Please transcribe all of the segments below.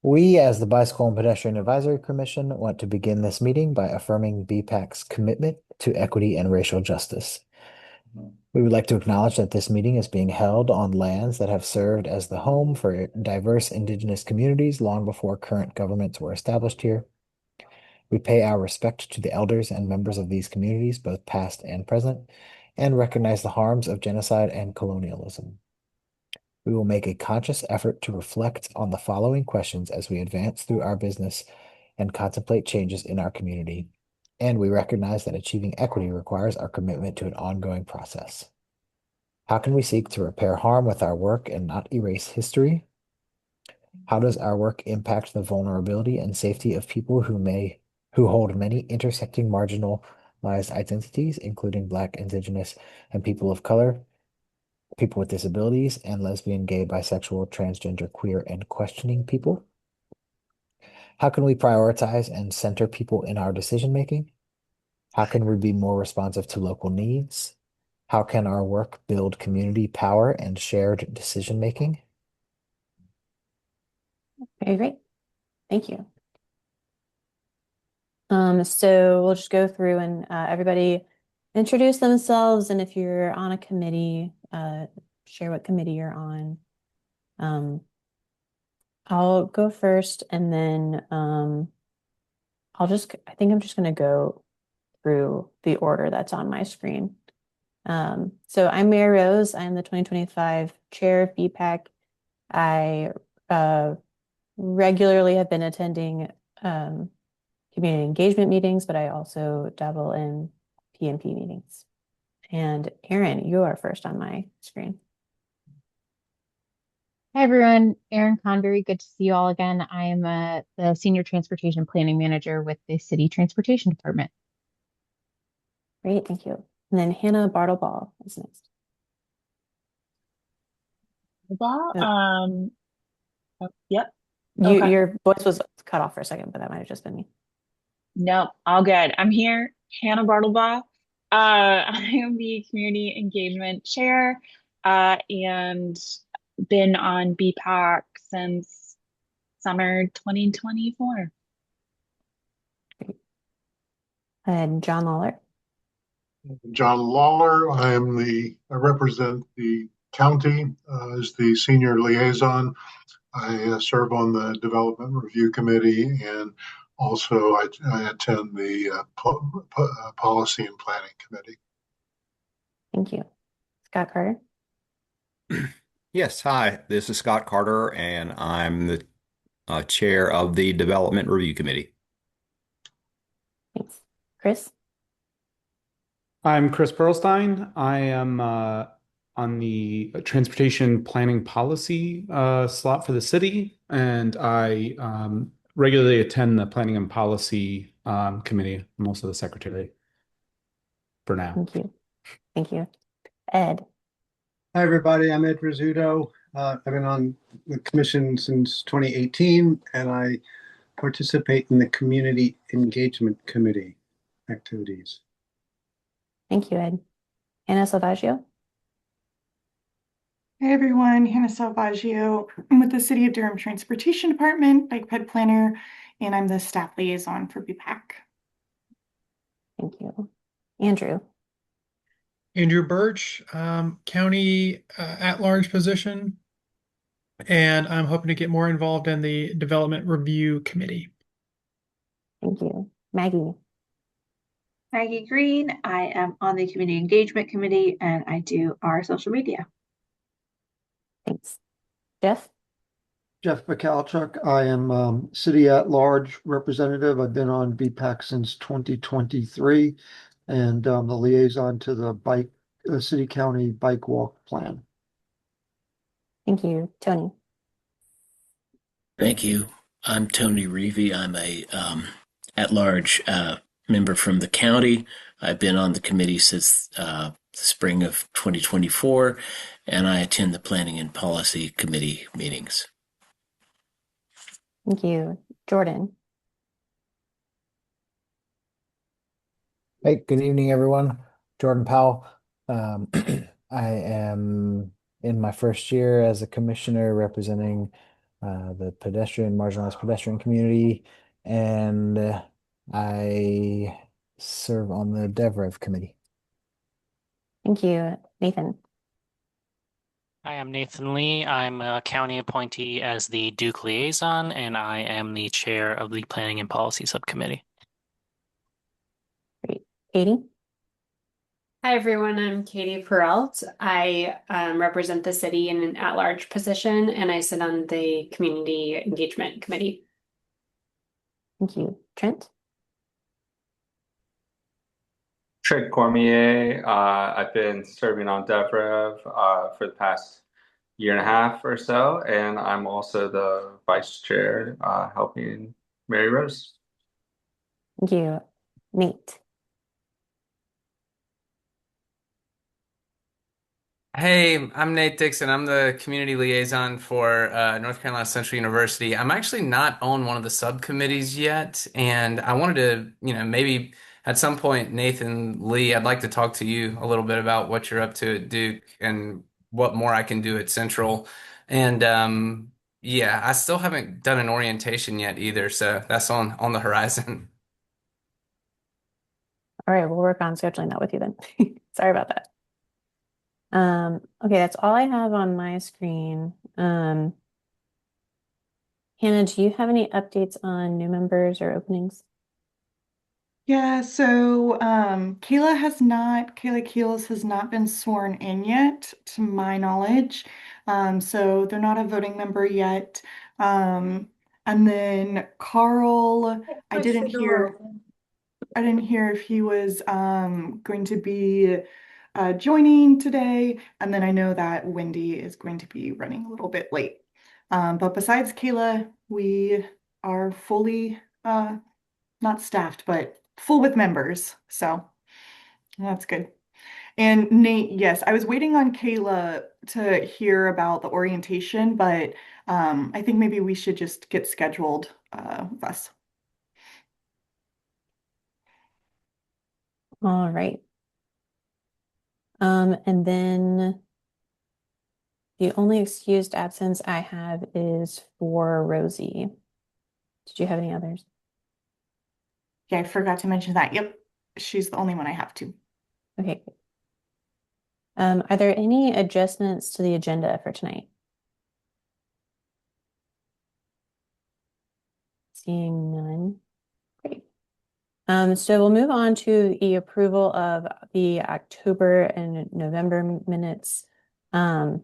We, as the Bicycle and Pedestrian Advisory Commission, want to begin this meeting by affirming BPAC's commitment to equity and racial justice. We would like to acknowledge that this meeting is being held on lands that have served as the home for diverse indigenous communities long before current governments were established here. We pay our respect to the elders and members of these communities, both past and present, and recognize the harms of genocide and colonialism. We will make a conscious effort to reflect on the following questions as we advance through our business and contemplate changes in our community. And we recognize that achieving equity requires our commitment to an ongoing process. How can we seek to repair harm with our work and not erase history? How does our work impact the vulnerability and safety of people who hold many intersecting marginalized identities, including Black, Indigenous, and people of color, people with disabilities, and lesbian, gay, bisexual, transgender, queer, and questioning people? How can we prioritize and center people in our decision making? How can we be more responsive to local needs? How can our work build community power and shared decision making? Okay, great. Thank you. So we'll just go through and everybody introduce themselves, and if you're on a committee, share what committee you're on. Um, I'll go first, and then I think I'm just gonna go through the order that's on my screen. So I'm Mary Rose. I'm the 2025 chair of BPAC. I regularly have been attending community engagement meetings, but I also dabble in PNP meetings. And Erin, you are first on my screen. Hi everyone, Erin Convery. Good to see you all again. I am the Senior Transportation Planning Manager with the City Transportation Department. Great, thank you. And then Hannah Bartleball is next. Well, Uh, yep. you, Okay. your voice was cut off for a second, but that might have just been me. No, all good. I'm here, Hannah Bartlebaugh. I am the community engagement chair, and been on BPAC since summer 2024. And John Lawler. John Lawler. I represent the county as the senior liaison. I serve on the Development Review Committee, and also I attend the Policy and Planning Committee. Thank you. Scott Carter. Yes, hi, this is Scott Carter, and I'm the chair of the Development Review Committee. Thanks. Chris. I'm Chris Perlstein. I am on the transportation planning policy slot for the city, and I regularly attend the planning and policy committee. I'm also the secretary for now. Thank you. Thank you. Ed. Hi, everybody. I'm Ed Rizzuto. I've been on the commission since 2018, and I participate in the Community Engagement Committee activities. Thank you, Ed. Anna Salvaggio. Hey everyone, Hannah Salvaggio. I'm with the City of Durham Transportation Department, Bike Ped Planner, and I'm the staff liaison for BPAC. Thank you. Andrew. Andrew Birch, county at-large position, and I'm hoping to get more involved in the Development Review Committee. Thank you. Maggie. Maggie Green. I am on the Community Engagement Committee and I do our social media. Thanks. Jeff. Jeff McAlchuk. I am city at-large representative. I've been on BPAC since 2023, and the liaison to the city county bike walk plan. Thank you. Tony. Thank you. I'm Tony Reevy. I'm a at-large member from the county. I've been on the committee since the spring of 2024, and I attend the Planning and Policy Committee meetings. Thank you. Jordan. Hey, good evening, everyone. Jordan Powell. I am in my first year as a commissioner representing the marginalized pedestrian community, and I serve on the DevRev committee. Thank you, Nathan. Hi, I'm Nathan Lee. I'm a county appointee as the Duke Liaison, and I am the chair of the Planning and Policy Subcommittee. Great. Katie? Hi, everyone. I'm Katie Peralt. I represent the city in an at-large position, and I sit on the Community Engagement Committee. Thank you. Trent? Trent Cormier. I've been serving on DevRev for the past year and a half or so, and I'm also the vice chair helping Mary Rose. Thank you. Nate? Hey, I'm Nate Dixon. I'm the community liaison for North Carolina Central University. I'm actually not on one of the subcommittees yet, and I wanted to, maybe at some point, Nathan Lee, I'd like to talk to you a little bit about what you're up to at Duke and what more I can do at Central. And yeah, I still haven't done an orientation yet either, so that's on the horizon. All right, we'll work on scheduling that with you then. Sorry about that. Okay, that's all I have on my screen. Hannah, do you have any updates on new members or openings? Yeah, so Kayla Keels has not been sworn in yet, to my knowledge. So they're not a voting member yet. And then Carl, I didn't hear if he was going to be joining today. And then I know that Wendy is going to be running a little bit late. But besides Kayla, we are fully not staffed, but full with members. So that's good. And Nate, yes, I was waiting on Kayla to hear about the orientation, but I think maybe we should just get scheduled with us. All right. And then the only excused absence I have is for Rosie. Did you have any others? Yeah, I forgot to mention that. Yep, she's the only one I have to. Okay. Are there any adjustments to the agenda for tonight? Seeing none. Great. So we'll move on to the approval of the October and November minutes. We'll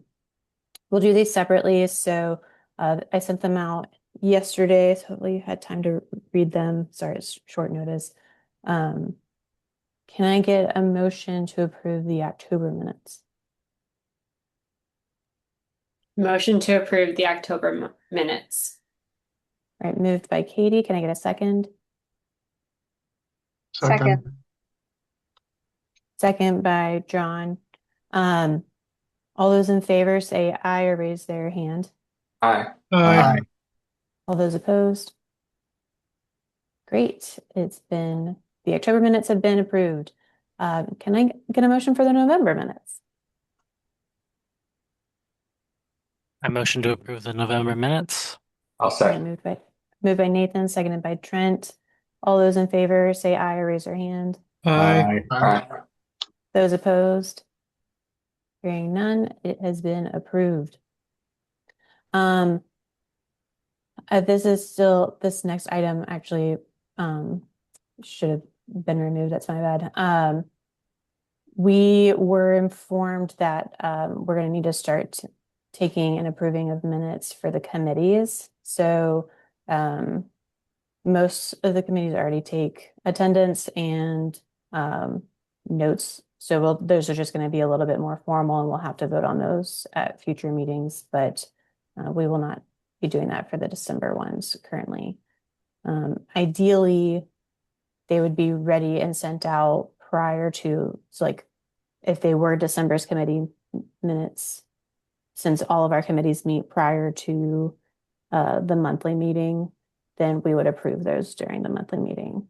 do these separately. So I sent them out yesterday, so hopefully you had time to read them. Sorry, it's short notice. Can I get a motion to approve the October minutes? Motion to approve the October minutes. All right, moved by Katie. Can I get a second? Second. Second by John. All those in favor say aye or raise their hand. Aye. Aye. All those opposed? Great. The October minutes have been approved. Can I get a motion for the November minutes? I motion to approve the November minutes. I'll Okay, second. moved by Nathan, seconded by Trent. All those in favor say aye or raise their hand. Aye. Aye. Those opposed? Hearing none, it has been approved. This next item actually should have been removed. That's my bad. We were informed that we're going to need to start taking and approving of minutes for the committees. So most of the committees already take attendance and notes. So those are just going to be a little bit more formal, and we'll have to vote on those at future meetings, but we will not be doing that for the December ones currently. Ideally, they would be ready and sent out prior to, so like if they were December's committee minutes, since all of our committees meet prior to the monthly meeting, then we would approve those during the monthly meeting.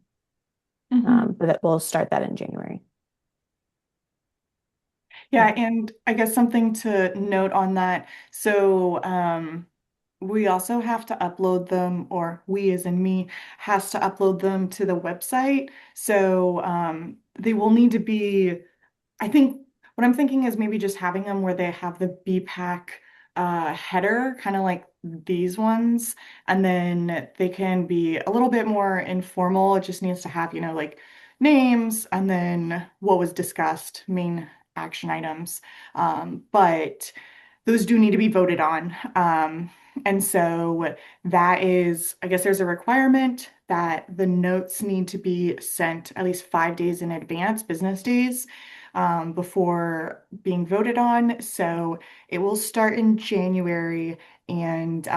But we'll start that in January. Yeah, and I guess something to note on that. So we also have to upload them, or we as in me has to upload them to the website. So they will need to be, I think what I'm thinking is maybe just having them where they have the BPAC header, kind of like these ones, and then they can be a little bit more informal. It just needs to have, like names and then what was discussed, main action items. But those do need to be voted on. And so that is, I guess there's a requirement that the notes need to be sent at least 5 days in advance, business days, before being voted on. So it will start in January, and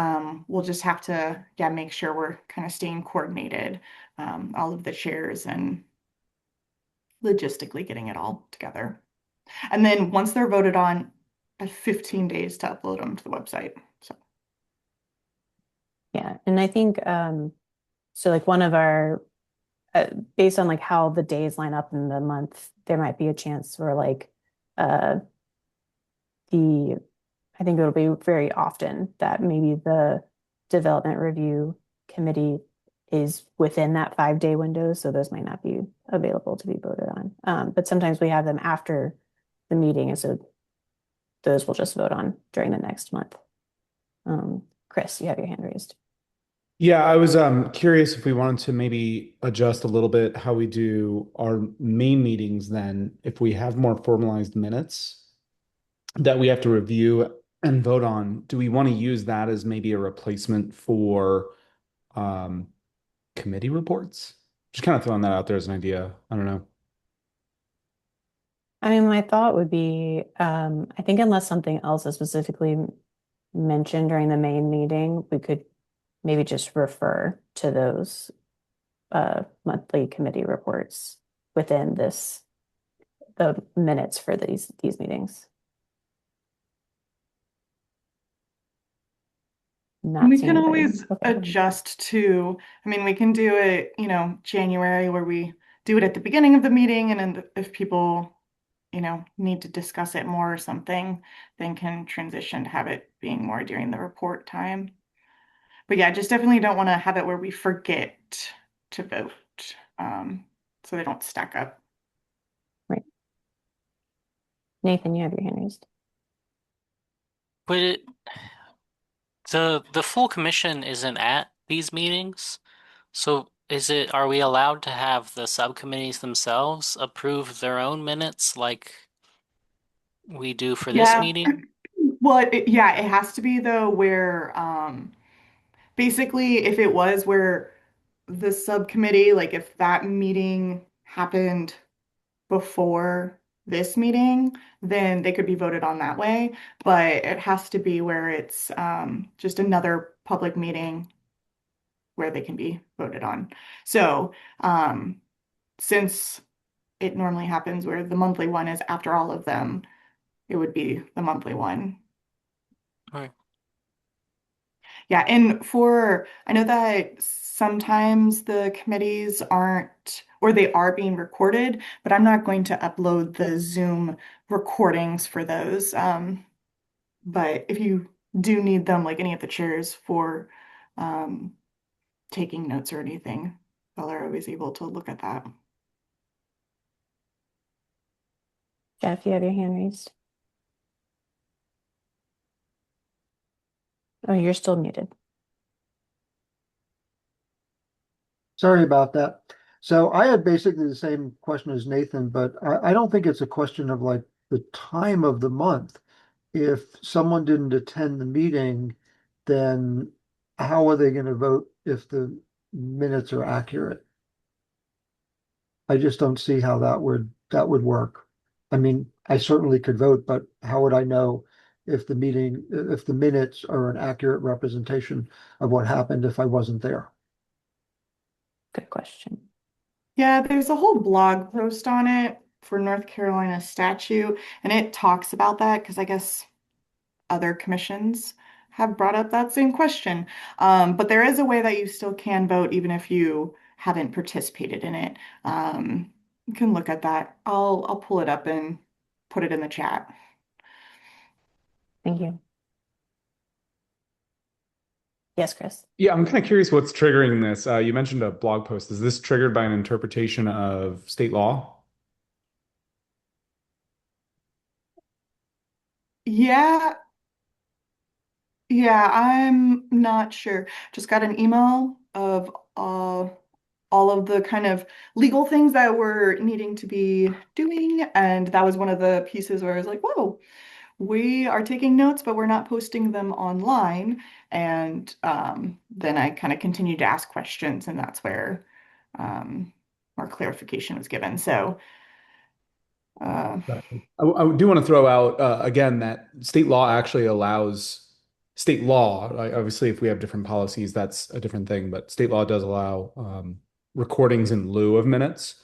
we'll just have to, yeah, make sure we're kind of staying coordinated, all of the chairs and logistically getting it all together. And then once they're voted on, 15 days to upload them to the website. So Yeah, and I think so like one of our based on like how the days line up in the month, there might be a chance where like the I think it'll be very often that maybe the development review committee is within that 5 day window, so those might not be available to be voted on. But sometimes we have them after the meeting, and so those we'll just vote on during the next month. Chris, you have your hand raised. Yeah, I was curious if we wanted to maybe adjust a little bit how we do our main meetings then, if we have more formalized minutes that we have to review and vote on, do we want to use that as maybe a replacement for um, committee reports? Just kind of throwing that out there as an idea. I don't know. I mean, my thought would be, I think unless something else is specifically mentioned during the main meeting, we could maybe just refer to those monthly committee reports within the minutes for these meetings. Not we seeing can anybody. always Okay. adjust to, I mean, we can do it, January, where we do it at the beginning of the meeting, and then if people, need to discuss it more or something, then can transition to have it being more during the report time. But yeah, just definitely don't want to have it where we forget to vote, so they don't stack up. Right. Nathan, you have your hand raised. But the full commission isn't at these meetings, so are we allowed to have the subcommittees themselves approve their own minutes like we do for this Yeah. meeting? Well, yeah, it has to be though where basically if it was where the subcommittee, like if that meeting happened before this meeting, then they could be voted on that way. But it has to be where it's just another public meeting where they can be voted on. So since it normally happens where the monthly one is after all of them, it would be the monthly one. Right. Yeah, and I know that sometimes the committees aren't, or they are being recorded, but I'm not going to upload the Zoom recordings for those. But if you do need them, like any of the chairs for um, taking notes or anything, y'all are always able to look at that. Jeff, you have your hand raised. Oh, you're still muted. Sorry about that. So I had basically the same question as Nathan, but I don't think it's a question of like the time of the month. If someone didn't attend the meeting, then how are they going to vote if the minutes are accurate? I just don't see how that would work. I mean, I certainly could vote, but how would I know if the minutes are an accurate representation of what happened if I wasn't there? Good question. Yeah, there's a whole blog post on it for North Carolina statute, and it talks about that because I guess other commissions have brought up that same question. But there is a way that you still can vote even if you haven't participated in it. You can look at that. I'll pull it up and put it in the chat. Thank you. Yes, Chris. Yeah, I'm kind of curious what's triggering this. You mentioned a blog post. Is this triggered by an interpretation of state law? Yeah, yeah, I'm not sure. Just got an email of all of the kind of legal things that we're needing to be doing, and that was one of the pieces where I was like, whoa, we are taking notes, but we're not posting them online. And then I kind of continued to ask questions, and that's where more clarification was given. So, I do want to throw out again that state law actually allows state law. Obviously, if we have different policies, that's a different thing. But state law does allow recordings in lieu of minutes.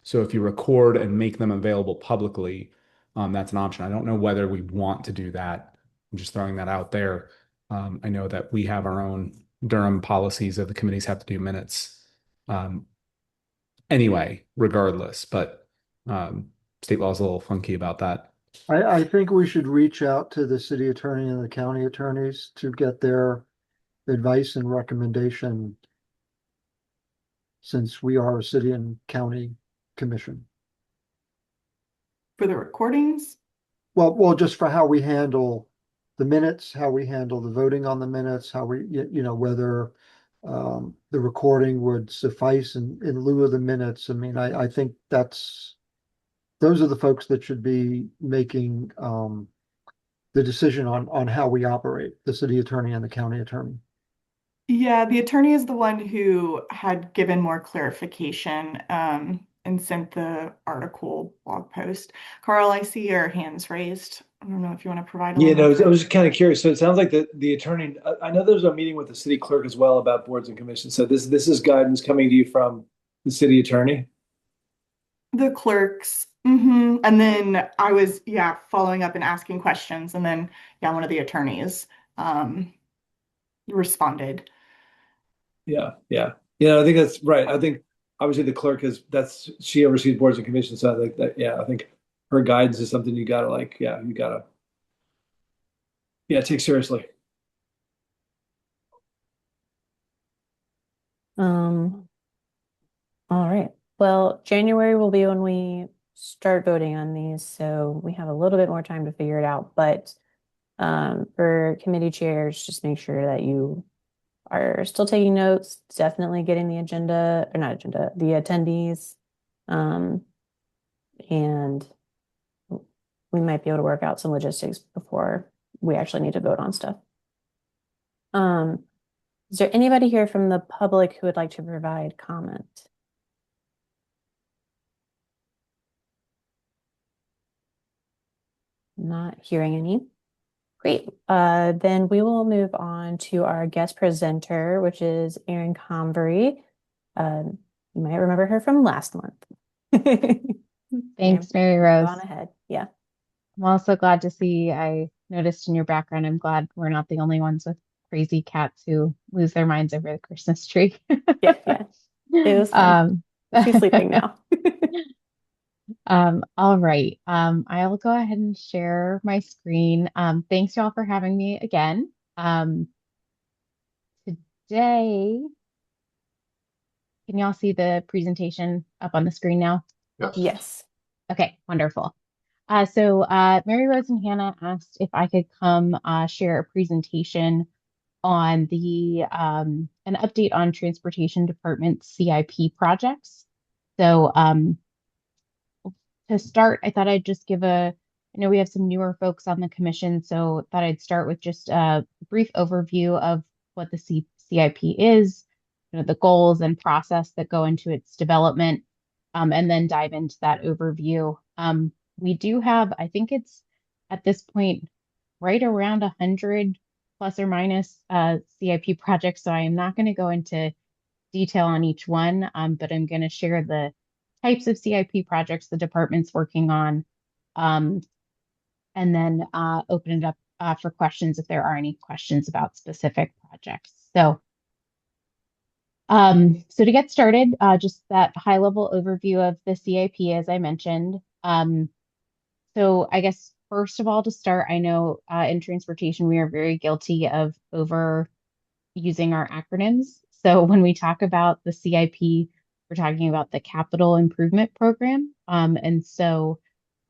So if you record and make them available publicly, that's an option. I don't know whether we want to do that. I'm just throwing that out there. I know that we have our own Durham policies that the committees have to do minutes anyway, regardless. But state law is a little funky about that. I think we should reach out to the city attorney and the county attorneys to get their advice and recommendation since we are a city and county commission. for the recordings, Well, just for how we handle the minutes, how we handle the voting on the minutes, how we, whether the recording would suffice in lieu of the minutes. I mean, I think those are the folks that should be making the decision on how we operate, the city attorney and the county attorney. yeah, the attorney is the one who had given more clarification and sent the article blog post. Carl, I see your hands raised. I don't know if you want to provide a Yeah, little no, more I was just kind of curious. So it sounds like the attorney, I know there's a meeting with the city clerk as well about boards and commissions. So this is guidance coming to you from the city attorney? the clerks. And then I was, yeah, following up and asking questions. And then, yeah, one of the attorneys responded. Yeah, yeah. Yeah, I think that's right. I think obviously the clerk she oversees boards and commissions. So I think that, yeah, I think her guidance is something you gotta take seriously. All right. Well, January will be when we start voting on these, so we have a little bit more time to figure it out. But for committee chairs, just make sure that you are still taking notes, definitely getting the agenda, or not agenda, the attendees. And we might be able to work out some logistics before we actually need to vote on stuff. Is there anybody here from the public who would like to provide comment? Not hearing any. Great. Then we will move on to our guest presenter, which is Erin Convery. You might remember her from last month. Thanks, Mary Rose. Go on ahead. Yeah. I'm also glad to see, I noticed in your background, I'm glad we're not the only ones with crazy cats who lose their minds over the Christmas tree. Yeah. It was fun. She's sleeping now. All right. I'll go ahead and share my screen. Thanks y'all for having me again. Today, can y'all see the presentation up on the screen now? Yes. Okay, wonderful. So Mary Rose and Hannah asked if I could come share a presentation on an update on Transportation Department CIP projects. So to start, I thought I'd just I know we have some newer folks on the commission, so thought I'd start with just a brief overview of what the CIP is, the goals and process that go into its development, and then dive into that overview. We do have, I think it's at this point, right around 100 plus or minus CIP projects, so I am not going to go into detail on each one, but I'm going to share the types of CIP projects the department's working on, and then open it up for questions if there are any questions about specific projects. So to get started, just that high level overview of the CIP, as I mentioned. So I guess first of all, to start, I know in transportation, we are very guilty of using our acronyms. So when we talk about the CIP, we're talking about the Capital Improvement Program. And so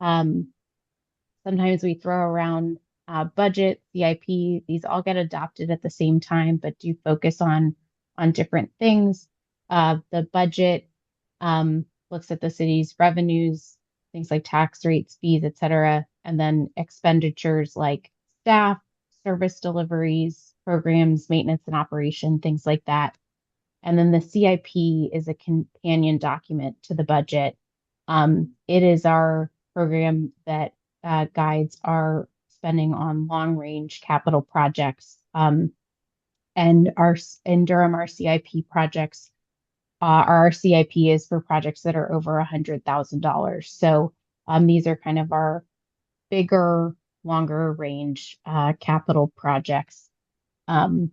sometimes we throw around budget, CIP, these all get adopted at the same time, but do focus on different things. The budget looks at the city's revenues, things like tax rates, fees, et cetera, and then expenditures like staff, service deliveries, programs, maintenance and operation, things like that. And then the CIP is a companion document to the budget. It is our program that guides our spending on long range capital projects. And in Durham, our CIP projects, our CIP is for projects that are over $100,000. So these are kind of our bigger, longer range capital projects that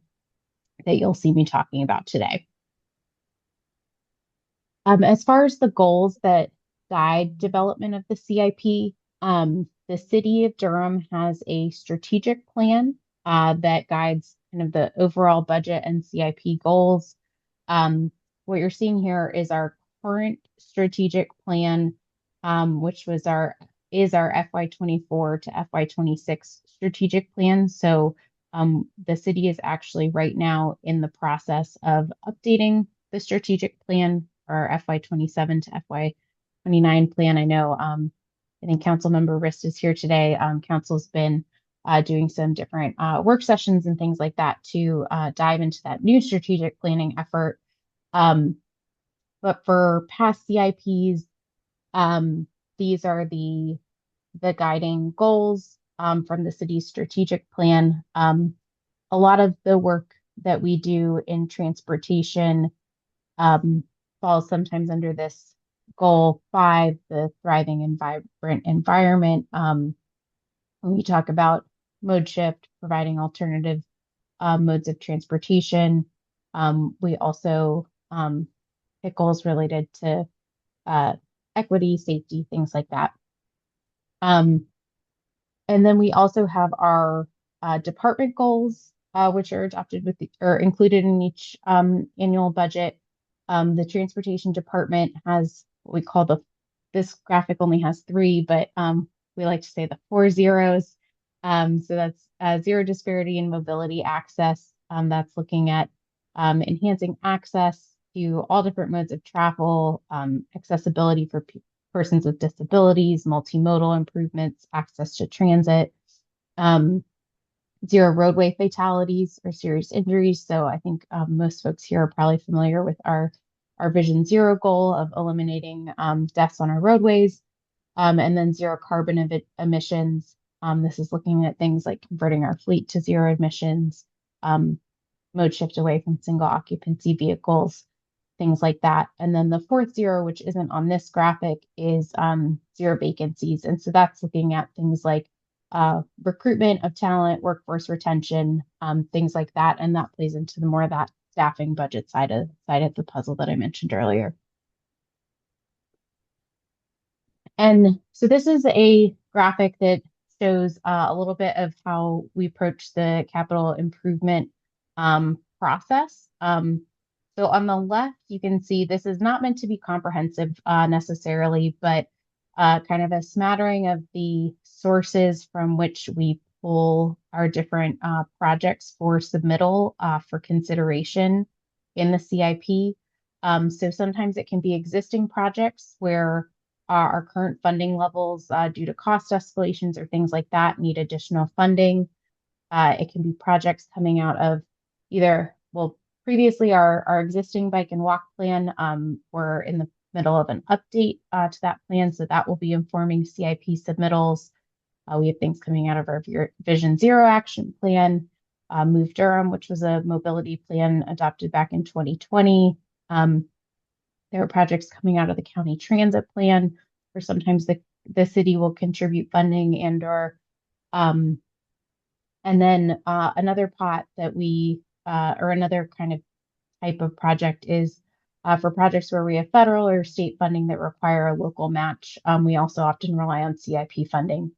you'll see me talking about today. As far as the goals that guide development of the CIP, the city of Durham has a strategic plan that guides kind of the overall budget and CIP goals. What you're seeing here is our current strategic plan, which is our FY24 to FY26 strategic plan. So the city is actually right now in the process of updating the strategic plan, our FY27 to FY29 plan. I know, I think Councilmember Rist is here today. Council's been doing some different work sessions and things like that to dive into that new strategic planning effort. But for past CIPs, these are the guiding goals from the city's strategic plan. A lot of the work that we do in transportation falls sometimes under this goal 5, the thriving and vibrant environment. When we talk about mode shift, providing alternative modes of transportation, we also hit goals related to equity, safety, things like that. And then we also have our department goals, which are adopted with or included in each annual budget. The transportation department has what we call this graphic only has 3, but we like to say the 4 zeros. So that's zero disparity in mobility access. That's looking at enhancing access to all different modes of travel, accessibility for persons with disabilities, multimodal improvements, access to transit, zero roadway fatalities or serious injuries. So I think most folks here are probably familiar with our Vision Zero goal of eliminating deaths on our roadways, and then zero carbon emissions. This is looking at things like converting our fleet to zero emissions, mode shift away from single occupancy vehicles, things like that. And then the 4th zero, which isn't on this graphic, is zero vacancies. And so that's looking at things like recruitment of talent, workforce retention, things like that. And that plays into the more of that staffing budget side of the puzzle that I mentioned earlier. And so this is a graphic that shows a little bit of how we approach the capital improvement process. So on the left, you can see this is not meant to be comprehensive necessarily, but kind of a smattering of the sources from which we pull our different projects for submittal for consideration in the CIP. So sometimes it can be existing projects where our current funding levels due to cost escalations or things like that need additional funding. It can be projects coming out of either, well, previously our existing bike and walk plan. We're in the middle of an update to that plan, so that will be informing CIP submittals. We have things coming out of our Vision Zero action plan, Move Durham, which was a mobility plan adopted back in 2020. There are projects coming out of the county transit plan, where sometimes the city will contribute funding and/or and then another pot that we or another kind of type of project is for projects where we have federal or state funding that require a local match. We also often rely on CIP funding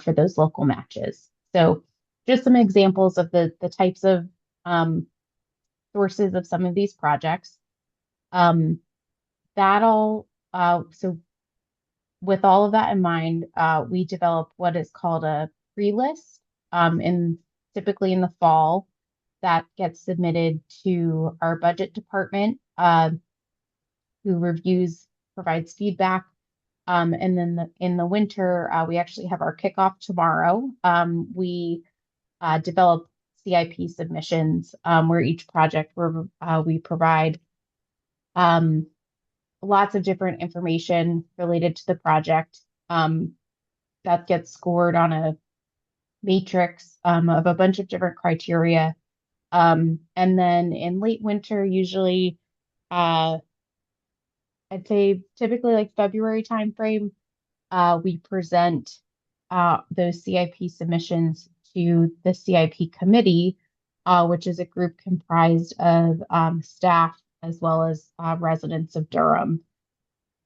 for those local matches. So just some examples of the types of sources of some of these projects. So with all of that in mind, we develop what is called a pre-list, typically in the fall, that gets submitted to our budget department, who provides feedback. And then in the winter, we actually have our kickoff tomorrow. We develop CIP submissions, where each project we provide lots of different information related to the project, that gets scored on a matrix of a bunch of different criteria. And then in late winter, usually, I'd say typically like February timeframe, we present those CIP submissions to the CIP committee, which is a group comprised of staff as well as residents of Durham.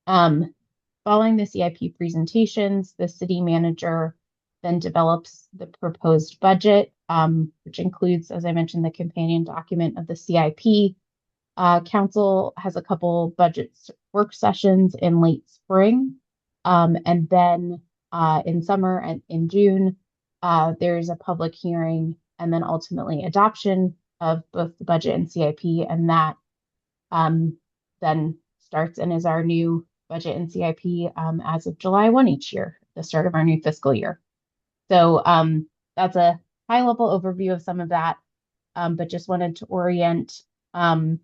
Following the CIP presentations, the city manager then develops the proposed budget, which includes, as I mentioned, the companion document of the CIP. Council has a couple budget work sessions in late spring. And then in summer and in June, there's a public hearing and then ultimately adoption of both the budget and CIP. And that then starts and is our new budget and CIP as of July 1 each year, the start of our new fiscal year. So that's a high level overview of some of that, but just wanted to orient around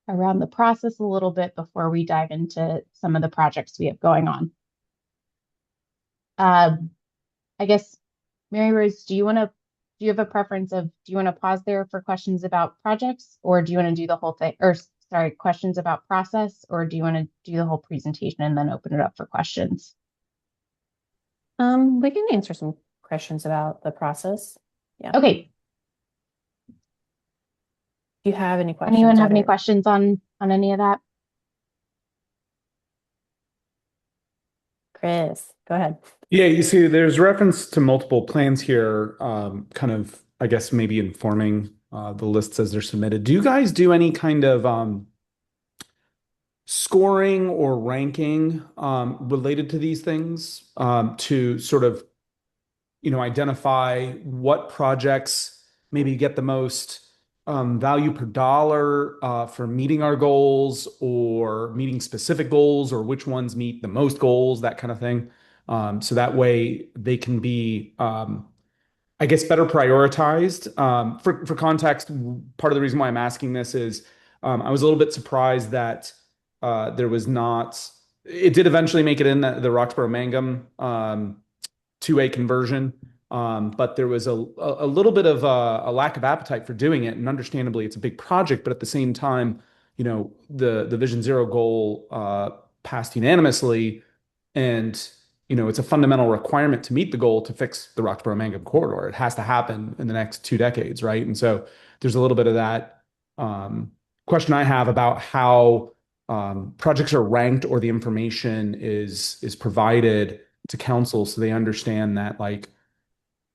the process a little bit before we dive into some of the projects we have going on. I guess, Mary Rose, do you have a preference do you want to pause there for questions about projects, or do you want to do the whole thing, or sorry, questions about process, or do you want to do the whole presentation and then open it up for questions? We can answer some questions about the process. Yeah. Okay. Do you have any questions? Anyone have any questions on any of that? Chris, go ahead. Yeah, you see, there's reference to multiple plans here, kind of, I guess, maybe informing the lists as they're submitted. Do you guys do any kind of scoring or ranking related to these things, to sort of, identify what projects maybe get the most value per dollar for meeting our goals or meeting specific goals, or which ones meet the most goals, that kind of thing? So that way they can be, I guess, better prioritized. For context, part of the reason why I'm asking this is I was a little bit surprised that there was not, it did eventually make it in the Roxborough Mangum 2A conversion, but there was a little bit of a lack of appetite for doing it. And understandably, it's a big project, but at the same time, the Vision Zero goal passed unanimously, and it's a fundamental requirement to meet the goal to fix the Roxborough Mangum corridor. It has to happen in the next 2 decades, right? And so there's a little bit of that question I have about how projects are ranked, or the information is provided to council so they understand that, and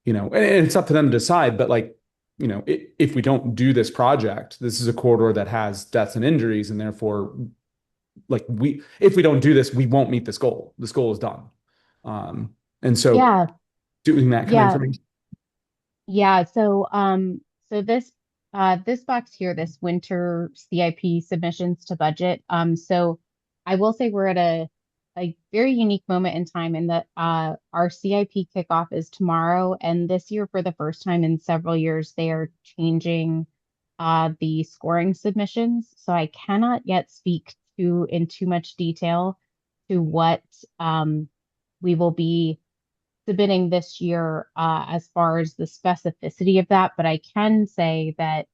it's up to them to decide, but if we don't do this project, this is a corridor that has deaths and injuries, and therefore, if we don't do this, we won't meet this goal. This goal is done. And so Yeah. doing that kind of information. Yeah. So this box here, this winter CIP submissions to budget. So I will say we're at a very unique moment in time in that our CIP kickoff is tomorrow, and this year, for the first time in several years, they are changing the scoring submissions. So I cannot yet speak in too much detail to what we will be submitting this year as far as the specificity of that, but I can say that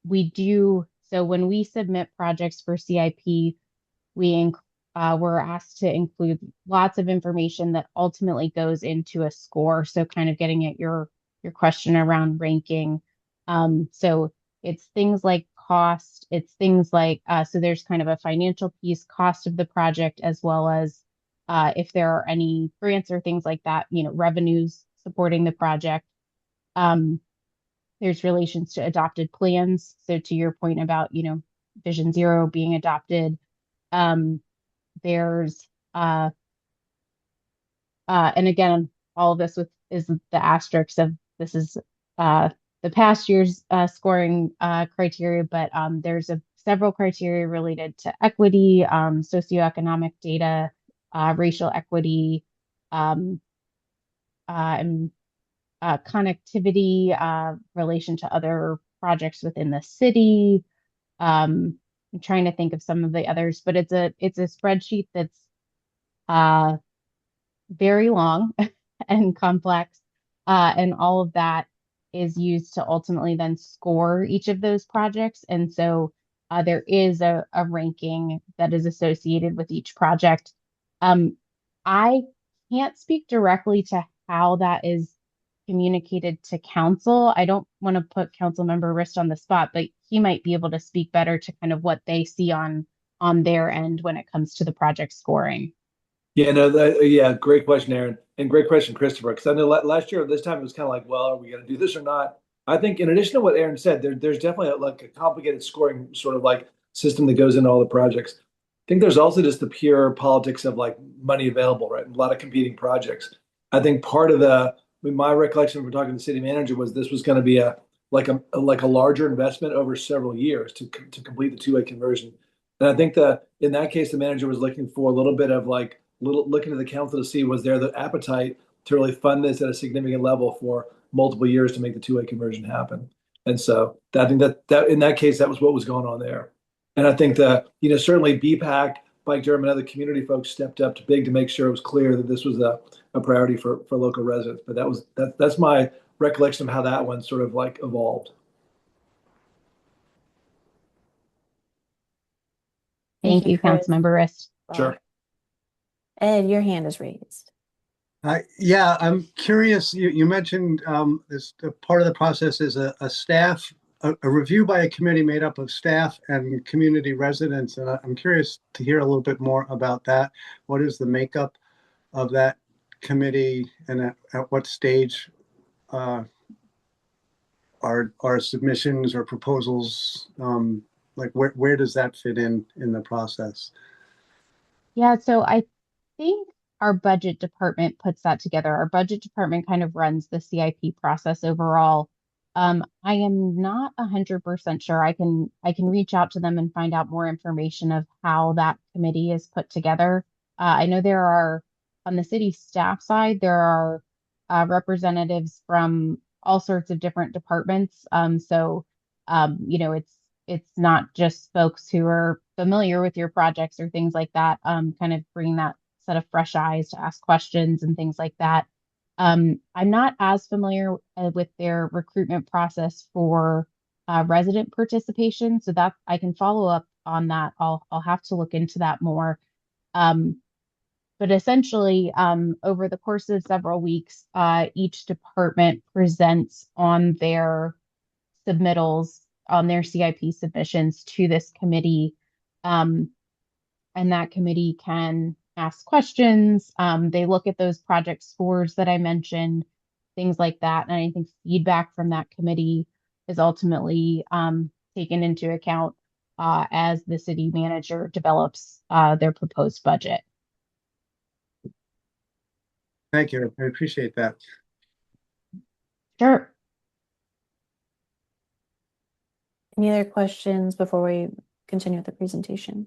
we do. So when we submit projects for CIP, we're asked to include lots of information that ultimately goes into a score. So kind of getting at your question around ranking. So it's things like cost. It's things like, so there's kind of a financial piece, cost of the project, as well as if there are any grants or things like that, revenues supporting the project. there's relations to adopted plans. So to your point about, Vision Zero being adopted, there's and again, all of this is the asterisks of this is the past year's scoring criteria, but there's several criteria related to equity, socioeconomic data, racial equity, and connectivity, relation to other projects within the city. I'm trying to think of some of the others, but it's a spreadsheet that's very long and complex, and all of that is used to ultimately then score each of those projects. And so there is a ranking that is associated with each project. I can't speak directly to how that is communicated to council. I don't want to put council member Rist on the spot, but he might be able to speak better to kind of what they see on their end when it comes to the project scoring. Yeah, no, yeah, great question, Aaron, and great question, Christopher. Because I know last year at this time it was kind of like, well, are we going to do this or not? I think in addition to what Aaron said, there's definitely like a complicated scoring sort of like system that goes into all the projects. I think there's also just the pure politics of like money available, right? A lot of competing projects. I think part of my recollection from talking to the city manager was this was going to be a larger investment over several years to complete the two-way conversion. And I think that in that case, the manager was looking for a little bit of like looking at the council to see was there the appetite to really fund this at a significant level for multiple years to make the two-way conversion happen. And so I think that in that case, that was what was going on there. And I think that, certainly BPAC, Bike Durham, and other community folks stepped up to big to make sure it was clear that this was a priority for local residents. But that's my recollection of how that one sort of like evolved. Thank you, Chris. Councilmember Rist. Sure. Ed, your hand is raised. Yeah, I'm curious. You mentioned this part of the process is a staff, a review by a committee made up of staff and community residents. And I'm curious to hear a little bit more about that. What is the makeup of that committee, and at what stage are submissions or proposals? Like where does that fit in the process? Yeah, so I think our budget department puts that together. Our budget department kind of runs the CIP process overall. I am not 100% sure. I can reach out to them and find out more information of how that committee is put together. I know there are, on the city staff side, there are representatives from all sorts of different departments. It's not just folks who are familiar with your projects or things like that, kind of bringing that set of fresh eyes to ask questions and things like that. I'm not as familiar with their recruitment process for resident participation, so that I can follow up on that. I'll have to look into that more. But essentially, over the course of several weeks, each department presents on their submittals, on their CIP submissions to this committee. And that committee can ask questions. They look at those project scores that I mentioned, things like that. And I think feedback from that committee is ultimately taken into account as the city manager develops their proposed budget. Thank you. I appreciate that. Sure. Any other questions before we continue with the presentation?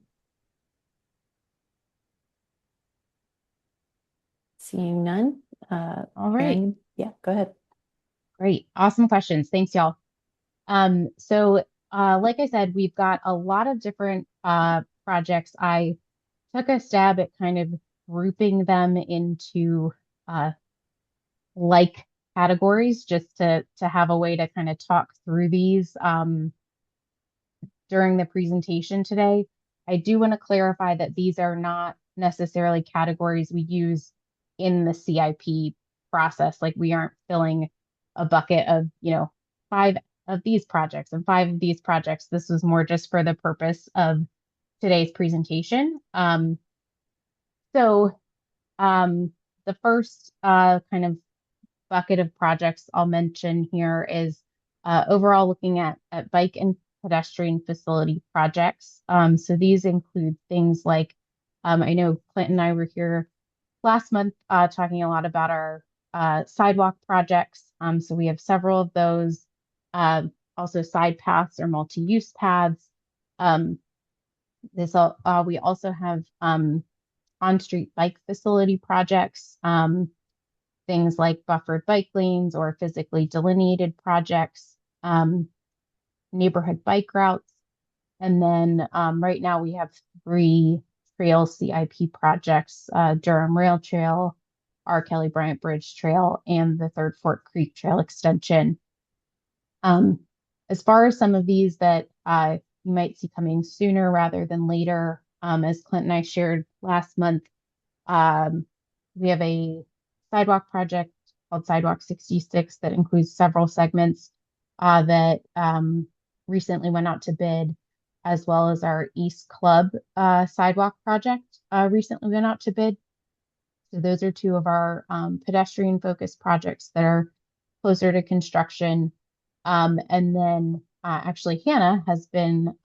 Seeing none. All right. Aaron, yeah, go ahead. Great. Awesome questions. Thanks, y'all. Like I said, we've got a lot of different projects. I took a stab at kind of grouping them into like categories just to have a way to kind of talk through these during the presentation today. I do want to clarify that these are not necessarily categories we use in the CIP process. Like we aren't filling a bucket of, 5 of these projects and 5 of these projects. This was more just for the purpose of today's presentation. The first kind of bucket of projects I'll mention here is overall looking at bike and pedestrian facility projects. So these include things like, I know Clint and I were here last month talking a lot about our sidewalk projects. So we have several of those, also side paths or multi-use paths. We also have on-street bike facility projects, things like buffered bike lanes or physically delineated projects, neighborhood bike routes. And then right now we have 3 trail CIP projects, Durham Rail Trail, R. Kelly Bryant Bridge Trail, and the Third Fork Creek Trail Extension. As far as some of these that you might see coming sooner rather than later, as Clint and I shared last month, we have a sidewalk project called Sidewalk 66 that includes several segments that recently went out to bid, as well as our East Club sidewalk project recently went out to bid. So those are 2 of our pedestrian focused projects that are closer to construction. And then actually Hannah has been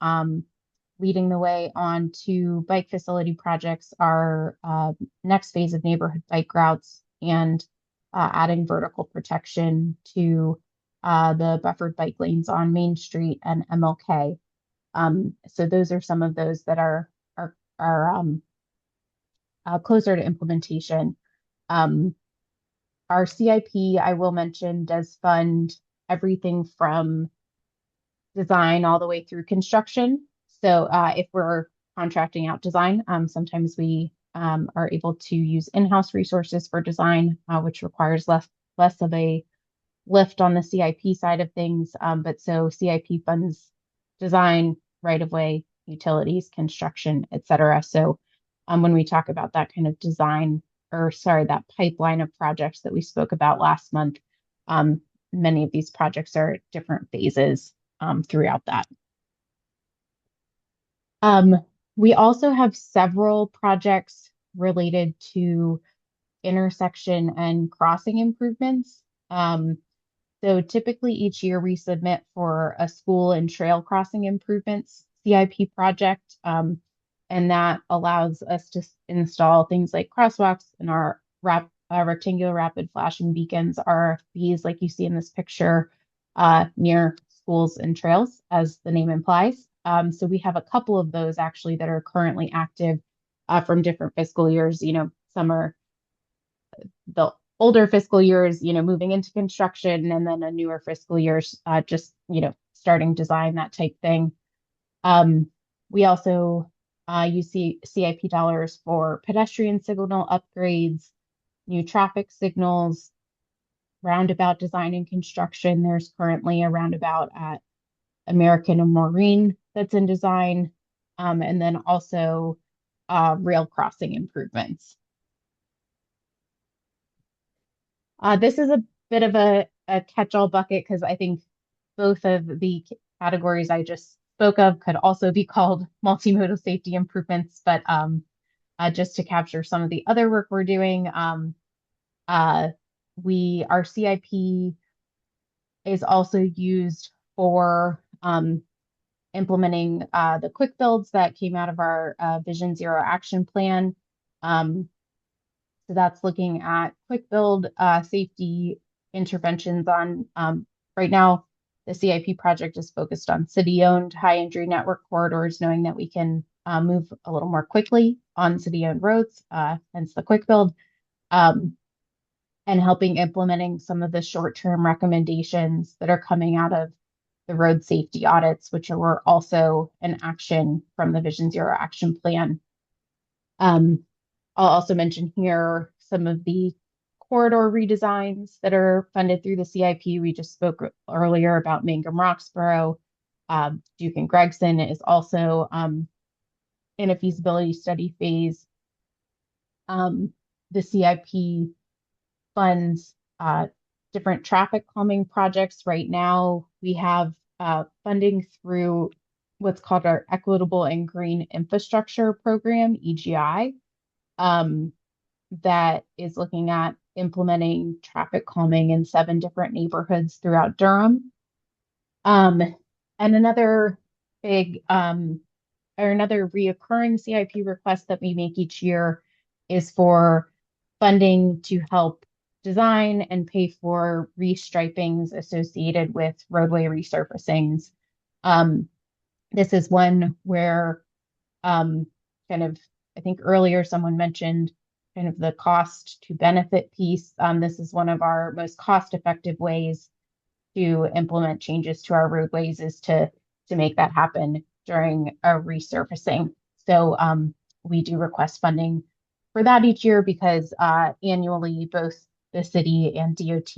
leading the way on 2 bike facility projects, our next phase of neighborhood bike routes and adding vertical protection to the buffered bike lanes on Main Street and MLK. So those are some of those that are closer to implementation. Our CIP, I will mention, does fund everything from design all the way through construction. So if we're contracting out design, sometimes we are able to use in-house resources for design, which requires less of a lift on the CIP side of things. But so CIP funds design, right-of-way, utilities, construction, et cetera. So when we talk about that kind of design, or sorry, that pipeline of projects that we spoke about last month, many of these projects are at different phases throughout that. We also have several projects related to intersection and crossing improvements. So typically each year we submit for a school and trail crossing improvements CIP project, and that allows us to install things like crosswalks and our rectangular rapid flashing beacons, RFBs, like you see in this picture, near schools and trails, as the name implies. So we have a couple of those actually that are currently active from different fiscal years. You know, some are the older fiscal years, you know, moving into construction, and then a newer fiscal years, just, you know, starting design, that type thing. We also use CIP dollars for pedestrian signal upgrades, new traffic signals, roundabout design and construction. There's currently a roundabout at American and Maureen that's in design, and then also rail crossing improvements. This is a bit of a catch-all bucket because I think both of the categories I just spoke of could also be called multimodal safety improvements, but just to capture some of the other work we're doing, our CIP is also used for implementing the quick builds that came out of our Vision Zero action plan. So that's looking at quick build safety interventions on, right now, the CIP project is focused on city-owned high injury network corridors, knowing that we can move a little more quickly on city-owned roads, hence the quick build, and helping implementing some of the short-term recommendations that are coming out of the road safety audits, which were also an action from the Vision Zero action plan. I'll also mention here some of the corridor redesigns that are funded through the CIP. We just spoke earlier about Mangum Roxborough. Duke and Gregson is also in a feasibility study phase. The CIP funds different traffic calming projects. Right now, we have funding through what's called our Equitable and Green Infrastructure Program, EGI. That is looking at implementing traffic calming in 7 different neighborhoods throughout Durham. Um, and another big or another reoccurring CIP request that we make each year is for funding to help design and pay for restripings associated with roadway resurfacings. This is one where um, kind of, I think earlier someone mentioned kind of the cost to benefit piece. This is one of our most cost-effective ways to implement changes to our roadways is to make that happen during a resurfacing. So we do request funding for that each year because annually both the city and DOT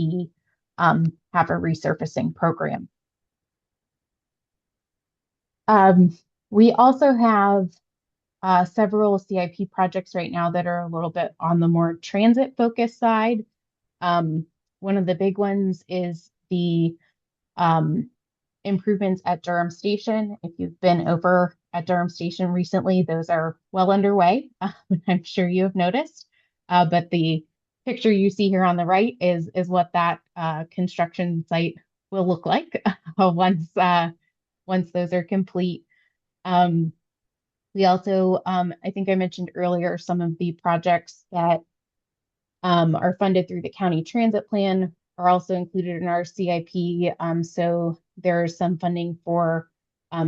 have a resurfacing program. We also have several CIP projects right now that are a little bit on the more transit focused side. One of the big ones is the improvements at Durham Station. If you've been over at Durham Station recently, those are well underway. I'm sure you have noticed. But the picture you see here on the right is what that construction site will look like once those are complete. We also, I think I mentioned earlier, some of the projects that are funded through the county transit plan are also included in our CIP. So there's some funding for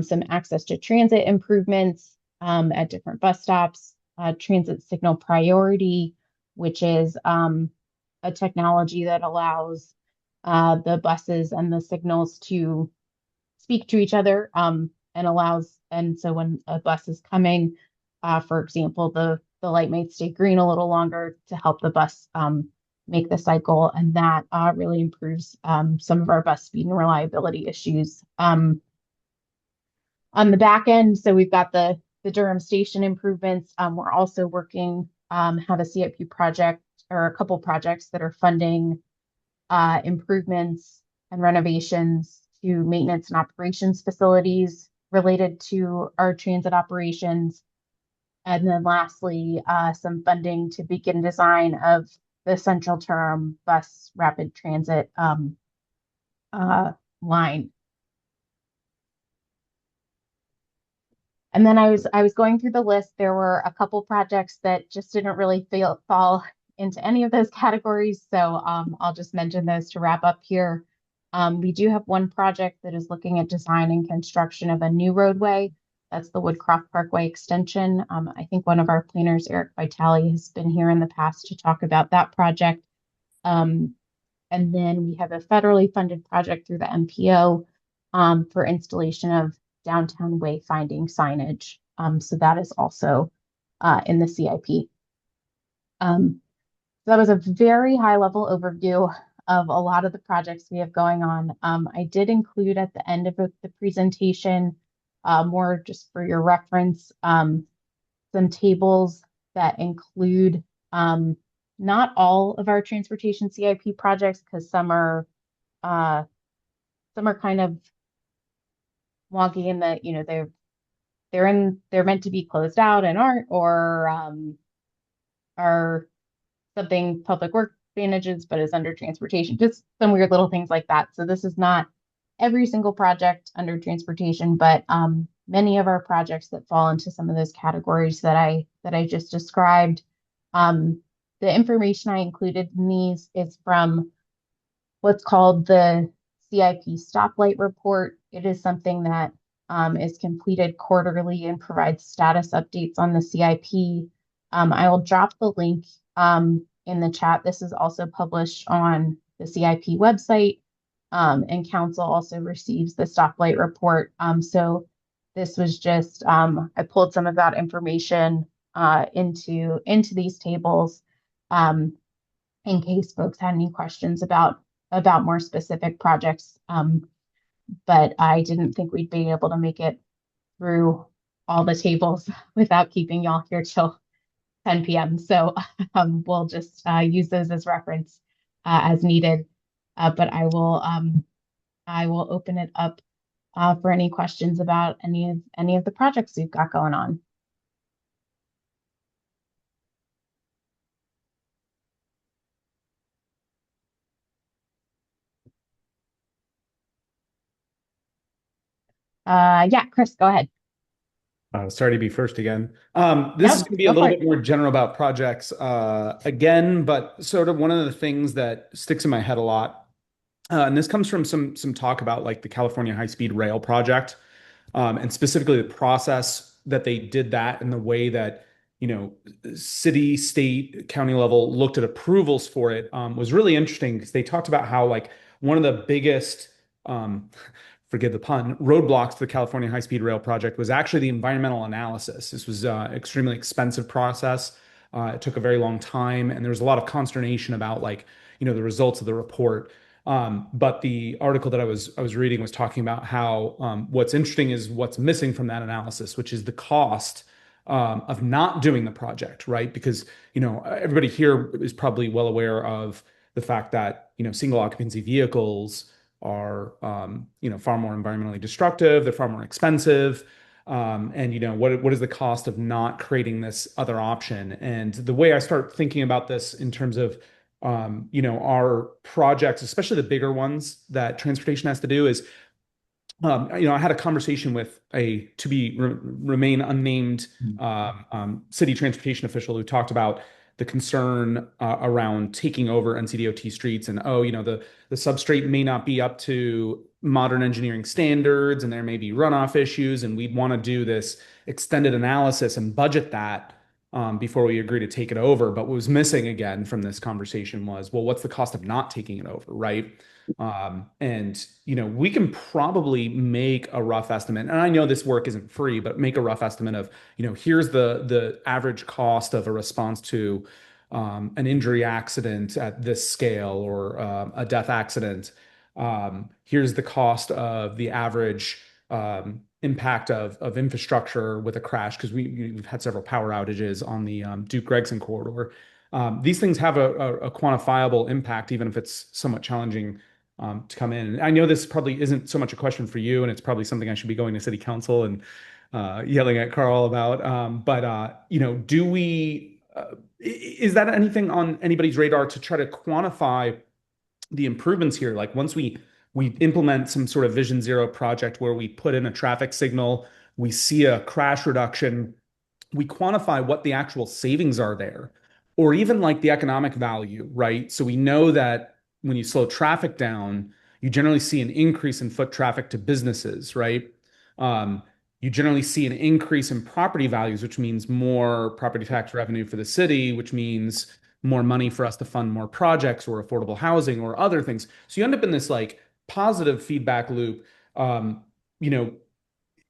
some access to transit improvements at different bus stops, transit signal priority, which is a technology that allows the buses and the signals to speak to each other and so when a bus is coming, for example, the light might stay green a little longer to help the bus make the cycle, and that really improves some of our bus speed and reliability issues. On the back end, so we've got the Durham Station improvements. We're also working, have a CIP project or a couple projects that are funding improvements and renovations to maintenance and operations facilities related to our transit operations. And then lastly, some funding to begin design of the Central Durham bus rapid transit line. And then I was going through the list. There were a couple projects that just didn't really fall into any of those categories. So I'll just mention those to wrap up here. We do have one project that is looking at design and construction of a new roadway. That's the Woodcroft Parkway extension. I think one of our planners, Eric Vitale, has been here in the past to talk about that project. And then we have a federally funded project through the MPO for installation of downtown wayfinding signage. So that is also in the CIP. So that was a very high level overview of a lot of the projects we have going on. I did include at the end of the presentation, more just for your reference, some tables that include not all of our transportation CIP projects because some are kind of wonky in that they're meant to be closed out and aren't, or are something public work manages but is under transportation, just some weird little things like that. So this is not every single project under transportation, but many of our projects that fall into some of those categories that I just described. The information I included in these is from what's called the CIP stoplight report. It is something that is completed quarterly and provides status updates on the CIP. I will drop the link in the chat. This is also published on the CIP website, and council also receives the stoplight report. So this was just, I pulled some of that information into these tables in case folks had any questions about more specific projects. But I didn't think we'd be able to make it through all the tables without keeping y'all here till 10 p.m. So we'll just use those as reference as needed. But I will open it up for any questions about any of the projects we've got going on. Yeah, Chris, go ahead. Sorry to be first again. This is Nope, going to be a go little for it. bit more general about projects again, but sort of one of the things that sticks in my head a lot, and this comes from some talk about like the California high-speed rail project, and specifically the process that they did that and the way that, you know, city, state, county level looked at approvals for it, was really interesting because they talked about how like one of the biggest forgive the pun, roadblocks to the California high-speed rail project was actually the environmental analysis. This was an extremely expensive process. It took a very long time, and there was a lot of consternation about like, you know, the results of the report. But the article that I was reading was talking about how what's interesting is what's missing from that analysis, which is the cost of not doing the project, right? Because, you know, everybody here is probably well aware of the fact that, you know, single occupancy vehicles are you know, far more environmentally destructive, they're far more expensive. And you know, what is the cost of not creating this other option? And the way I start thinking about this in terms of you know, our projects, especially the bigger ones that transportation has to do, is you know, I had a conversation with a remain unnamed city transportation official who talked about the concern around taking over NCDOT streets, and oh, you know, the substrate may not be up to modern engineering standards, and there may be runoff issues, and we'd want to do this extended analysis and budget that before we agree to take it over. But what was missing again from this conversation was, well, what's the cost of not taking it over, right? And you know, we can probably make a rough estimate, and I know this work isn't free, but make a rough estimate of, you know, here's the average cost of a response to an injury accident at this scale, or a death accident. Here's the cost of the average impact of infrastructure with a crash, because we've had several power outages on the Duke Gregson corridor. These things have a quantifiable impact, even if it's somewhat challenging to come in. I know this probably isn't so much a question for you, and it's probably something I should be going to city council and yelling at Carl about. But you know, is that anything on anybody's radar to try to quantify the improvements here? Like once we implement some sort of Vision Zero project where we put in a traffic signal, we see a crash reduction, we quantify what the actual savings are there, or even like the economic value, right? So we know that when you slow traffic down, you generally see an increase in foot traffic to businesses, right? Um, you generally see an increase in property values, which means more property tax revenue for the city, which means more money for us to fund more projects or affordable housing or other things. So you end up in this like positive feedback loop. You know,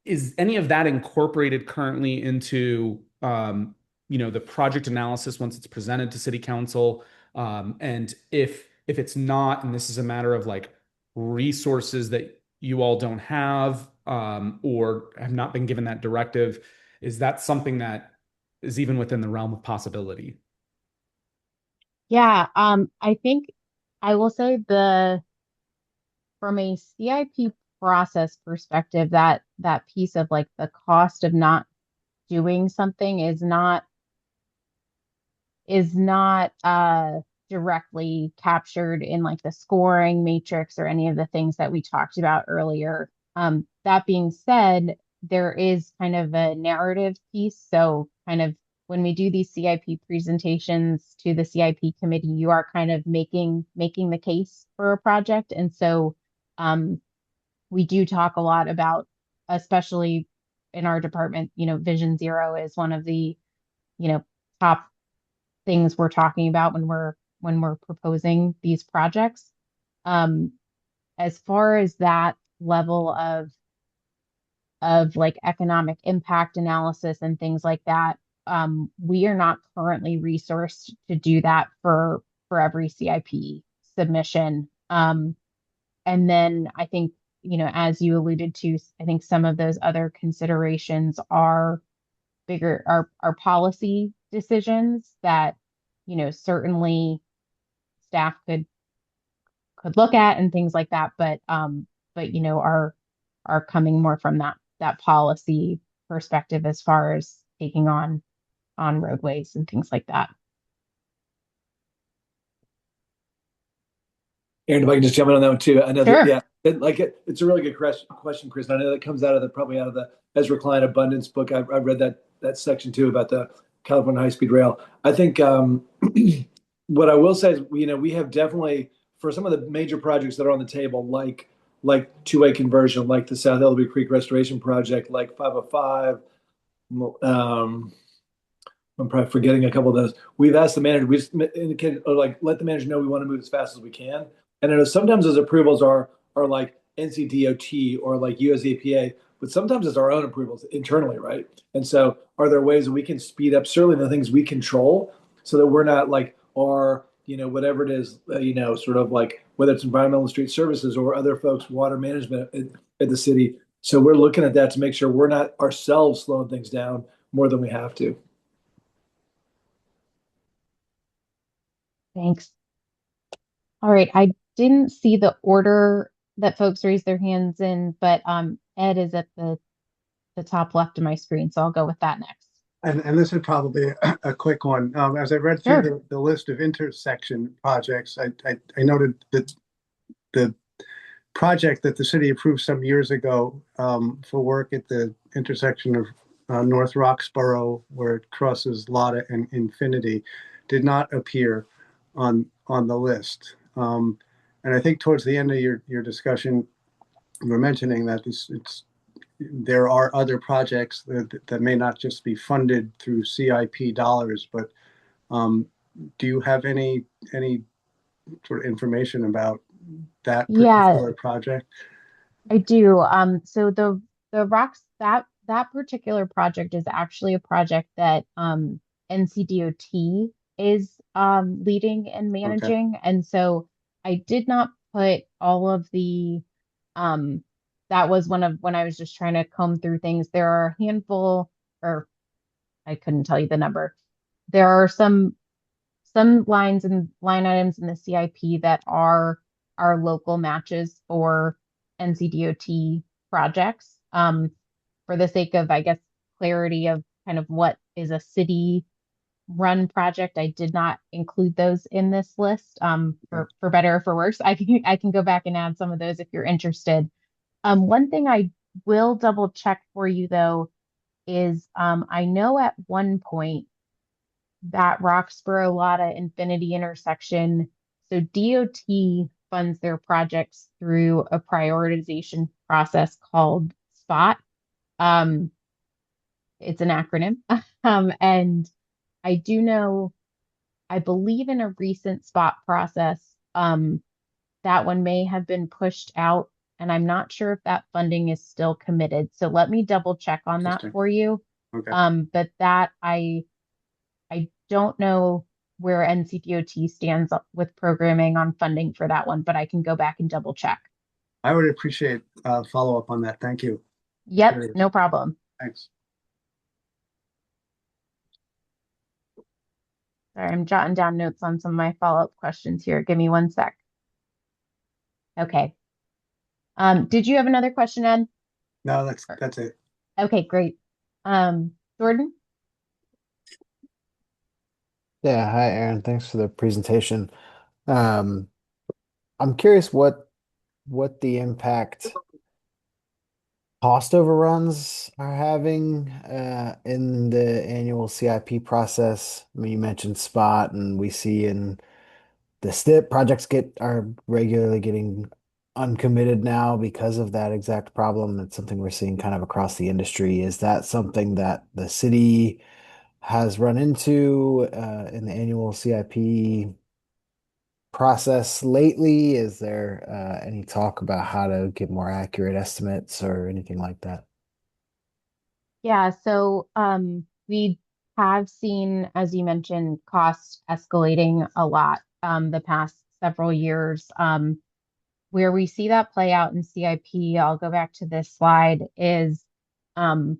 is any of that incorporated currently into you know, the project analysis once it's presented to city council? And if it's not, and this is a matter of like resources that you all don't have, or have not been given that directive, is that something that is even within the realm of possibility? Yeah, I think I will say from a CIP process perspective, that piece of like the cost of not doing something is not directly captured in like the scoring matrix or any of the things that we talked about earlier. That being said, there is kind of a narrative piece. So kind of when we do these CIP presentations to the CIP committee, you are kind of making the case for a project. And so we do talk a lot about, especially in our department, you know, Vision Zero is one of the, you know, top things we're talking about when we're proposing these projects. Um, as far as that level of like economic impact analysis and things like that, we are not currently resourced to do that for every CIP submission. And then I think, you know, as you alluded to, I think some of those other considerations are are policy decisions that, you know, certainly staff could look at and things like that, but you know, are coming more from that policy perspective as far as taking on roadways and things like that. Aaron, if I can just jump in on that one too. I know that, Sure. yeah, it's a really good question, Chris. And I know that comes out of probably out of the Ezra Klein Abundance book. I've read that section too about the California high-speed rail. I think what I will say is, we have definitely, for some of the major projects that are on the table, like two-way conversion, like the South Ellerby Creek Restoration Project, like 505. I'm probably forgetting a couple of those. We've asked the manager, we just indicated, or like, let the manager know we want to move as fast as we can. And I know sometimes those approvals are like NCDOT or like US EPA, but sometimes it's our own approvals internally, right? And so, are there ways that we can speed up certainly the things we control, so that we're not like our, whatever it is, sort of like whether it's environmental and street services or other folks, water management at the city. So we're looking at that to make sure we're not ourselves slowing things down more than we have to. Thanks. All right. I didn't see the order that folks raised their hands in, but Ed is at the top left of my screen, so I'll go with that next. And this is probably a quick one. As I read through Sure. the list of intersection projects, I noted that the project that the city approved some years ago for work at the intersection of North Roxborough, where it crosses Lotta and Infinity, did not appear on the list. And I think towards the end of your discussion, you were mentioning that there are other projects that may not just be funded through CIP dollars, but do you have any sort of information about that Yeah, particular project? I do. So the rocks that particular project is actually a project that NCDOT is leading and Okay. managing, and so I did not put all of the um that was one of when I was just trying to comb through things. There are a handful, or I couldn't tell you the number. There are some lines and line items in the CIP that are our local matches for NCDOT projects. For the sake of, I guess, clarity of kind of what is a city run project, I did not include those in this list. For better or for worse, I can go back and add some of those if you're interested. One thing I will double check for you though is I know at one point that Roxborough Lotta Infinity intersection. So DOT funds their projects through a prioritization process called SPOT. Um, it's an acronym. And I do know, I believe in a recent SPOT process, that one may have been pushed out, and I'm not sure if that funding is still committed. So let me double check on that Interesting. for you. Okay. But that I don't know where NCDOT stands up with programming on funding for that one, but I can go back and double check. I would appreciate follow up on that. Thank you. Yep, Curious. no problem. Thanks. Sorry, I'm jotting down notes on some of my follow-up questions here. Give me one sec. Okay. Did you have another question, Ed? No, that's it. Okay, great. Jordan? Yeah, hi Aaron. Thanks for the presentation. Um, I'm curious what the impact cost overruns are having in the annual CIP process. I mean, you mentioned Spot, and we see in the STIP projects are regularly getting uncommitted now because of that exact problem. It's something we're seeing kind of across the industry. Is that something that the city has run into in the annual CIP process lately? Is there any talk about how to get more accurate estimates or anything like that? Yeah, so we have seen, as you mentioned, costs escalating a lot the past several years. Where we see that play out in CIP, I'll go back to this slide, is um,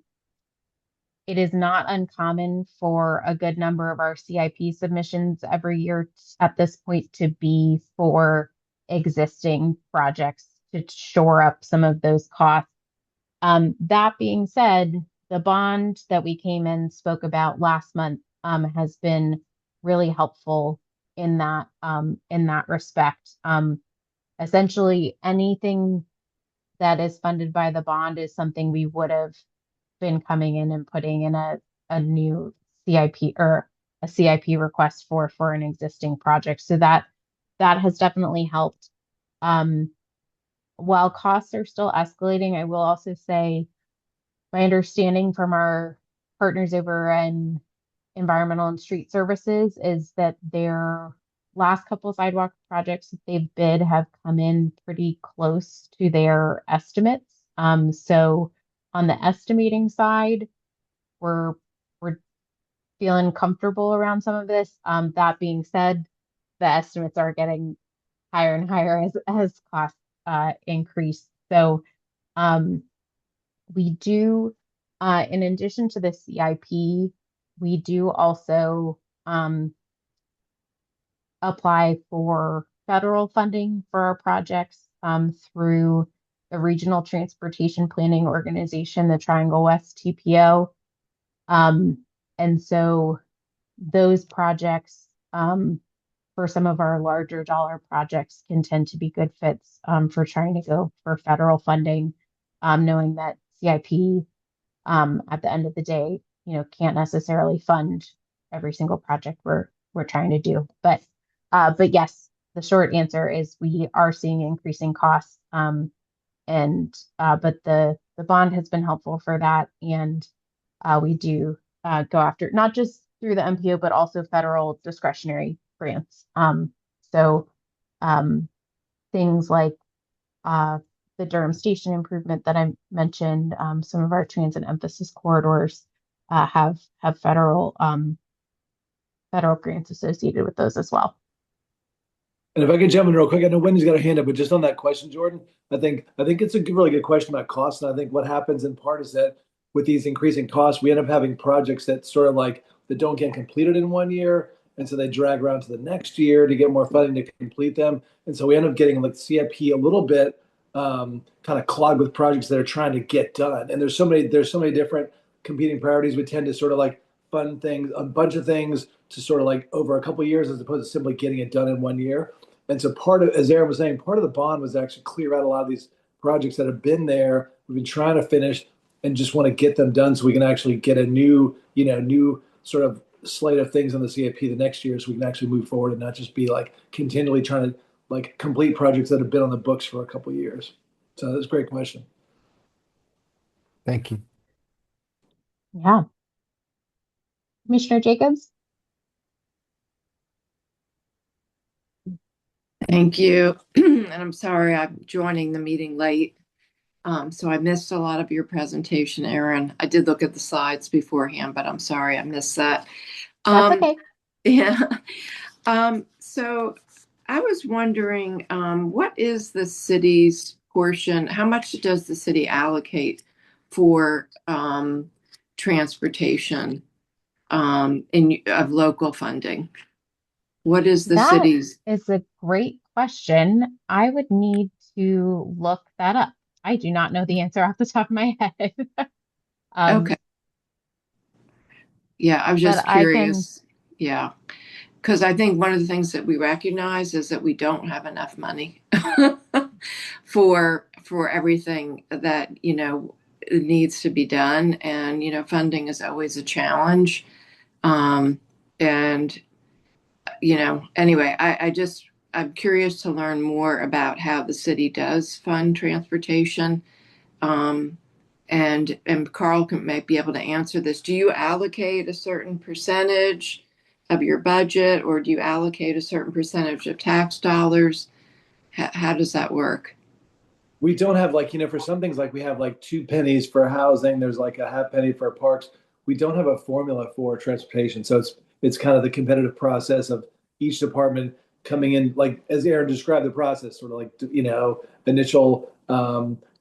it is not uncommon for a good number of our CIP submissions every year at this point to be for existing projects to shore up some of those costs. That being said, the bond that we came and spoke about last month has been really helpful in that respect. essentially anything that is funded by the bond is something we would have been coming in and putting in a new CIP or a CIP request for an existing project. So that has definitely helped. While costs are still escalating, I will also say my understanding from our partners over in environmental and street services is that their last couple of sidewalk projects that they've bid have come in pretty close to their estimates. So on the estimating side, we're feeling comfortable around some of this. That being said, the estimates are getting higher and higher as costs increase. So we do, in addition to the CIP, we do also apply for federal funding for our projects through the Regional Transportation Planning Organization, the Triangle West TPO. And so those projects, for some of our larger dollar projects, can tend to be good fits for trying to go for federal funding, knowing that CIP at the end of the day, can't necessarily fund every single project we're trying to do. But yes, the short answer is we are seeing increasing costs. But the bond has been helpful for that, and we do go after not just through the MPO, but also federal discretionary grants. So things like the Durham station improvement that I mentioned, some of our transit emphasis corridors have federal grants associated with those as well. And if I could jump in real quick, I know Wendy's got her hand up, but just on that question, Jordan, I think it's a really good question about costs. And I think what happens in part is that with these increasing costs, we end up having projects that sort of like that don't get completed in 1 year. And so they drag around to the next year to get more funding to complete them. And so we end up getting like CIP a little bit kind of clogged with projects that are trying to get done. And there's so many different competing priorities. We tend to sort of like fund things, a bunch of things to sort of like over a couple of years as opposed to simply getting it done in 1 year. And so part of, as Aaron was saying, part of the bond was actually clear out a lot of these projects that have been there. We've been trying to finish and just want to get them done so we can actually get a new sort of slate of things on the CIP the next year so we can actually move forward and not just be like continually trying to like complete projects that have been on the books for a couple of years. So that's a great question. Thank you. Yeah. Commissioner Jacobs? Thank you. And I'm sorry I'm joining the meeting late. So I missed a lot of your presentation, Aaron. I did look at the slides beforehand, but I'm sorry I missed that. That's okay. Yeah. So I was wondering, what is the city's portion? How much does the city allocate for transportation of local funding? What is the city's? That is a great question. I would need to look that up. I do not know the answer off the top of my head. Okay. Yeah, I was just curious. Yeah. Because I think one of the things that we recognize is that we don't have enough money for everything that, needs to be done. And, funding is always a challenge. Anyway, I'm curious to learn more about how the city does fund transportation. And Carl might be able to answer this. Do you allocate a certain percentage of your budget, or do you allocate a certain percentage of tax dollars? How does that work? We don't have for some things, like we have like 2 pennies for housing. There's like a half penny for parks. We don't have a formula for transportation. So it's kind of the competitive process of each department coming in, like as Aaron described the process, sort of like, initial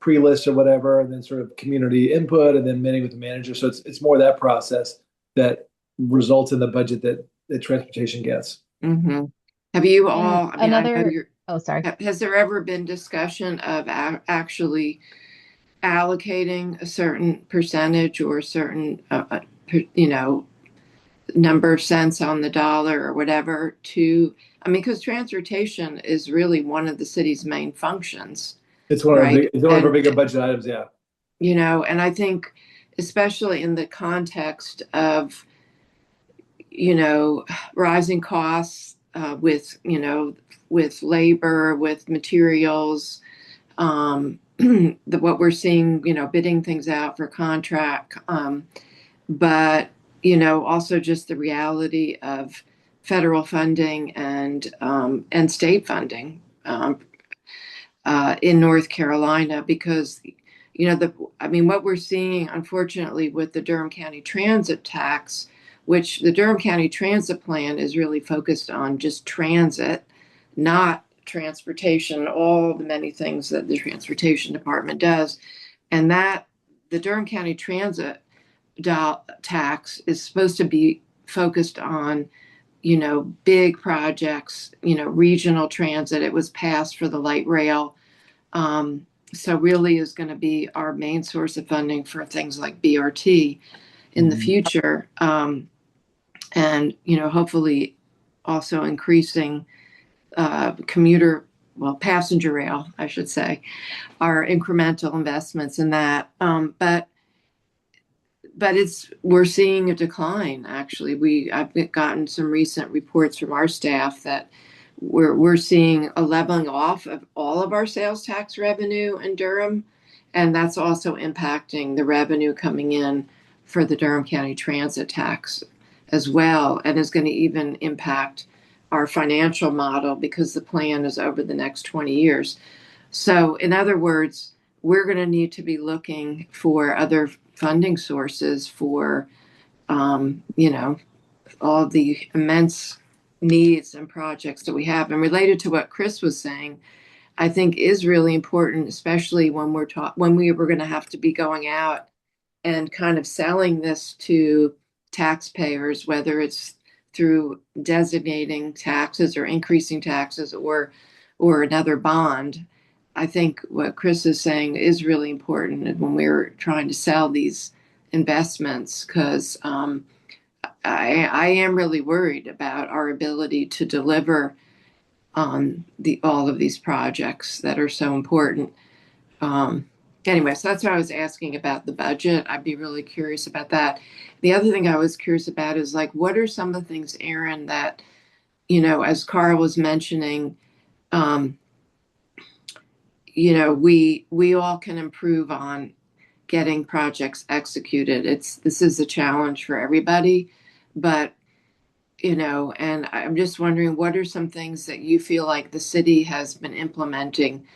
pre-list or whatever, and then sort of community input, and then meeting with the manager. So it's more that process that results in the budget that transportation gets. Mm-hmm. Have you all, I know oh, sorry. Has there ever been discussion of actually allocating a certain percentage or a certain, number of cents on the dollar or whatever to, I mean, because transportation is really one of the city's main functions, It's one of right? it's one of our bigger budget items. Yeah. And I think especially in the context of, rising costs with labor, with materials, what we're seeing, bidding things out for contract, but also just the reality of federal funding and state funding in North Carolina, because what we're seeing, unfortunately, with the Durham County Transit tax, which the Durham County Transit Plan is really focused on just transit, not transportation, all the many things that the Transportation Department does. And that the Durham County Transit tax is supposed to be focused on, big projects, regional transit. It was passed for the light rail. So really is going to be our main source of funding for things like BRT in the future. And, hopefully also increasing passenger rail, I should say, our incremental investments in that. But we're seeing a decline. Actually, I've gotten some recent reports from our staff that we're seeing a leveling off of all of our sales tax revenue in Durham, and that's also impacting the revenue coming in for the Durham County Transit tax as well, and is going to even impact our financial model because the plan is over the next 20 years. So, in other words, we're going to need to be looking for other funding sources for, all the immense needs and projects that we have. And related to what Chris was saying, I think is really important, especially when we were going to have to be going out and kind of selling this to taxpayers, whether it's through designating taxes or increasing taxes or another bond. I think what Chris is saying is really important when we're trying to sell these investments, because I am really worried about our ability to deliver on all of these projects that are so important. Anyway, so that's what I was asking about the budget. I'd be really curious about that. The other thing I was curious about is, like, what are some of the things, Aaron, that, as Carl was mentioning, we all can improve on getting projects executed. This is a challenge for everybody, but and I'm just wondering, what are some things that you feel like the city has been implementing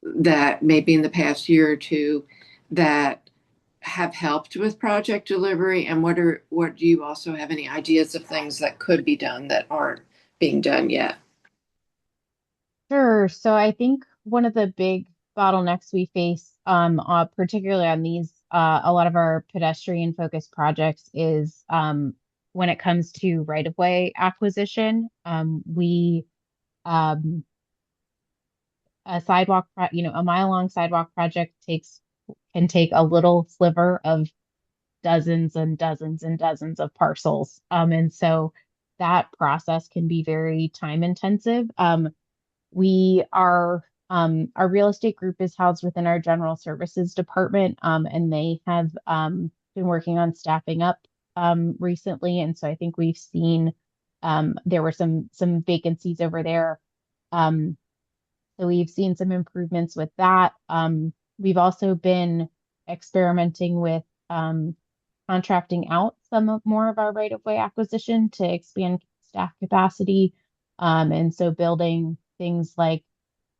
that maybe in the past year or two that have helped with project delivery, and what do you also have any ideas of things that could be done that aren't being done yet? Sure. So I think one of the big bottlenecks we face, particularly on a lot of our pedestrian focused projects, is when it comes to right-of-way acquisition. Um, a mile-long sidewalk project can take a little sliver of dozens and dozens and dozens of parcels. And so that process can be very time intensive. Our real estate group is housed within our general services department, and they have been working on staffing up recently. And so I think we've seen there were some vacancies over there. So we've seen some improvements with that. We've also been experimenting with contracting out more of our right-of-way acquisition to expand staff capacity. And so building things like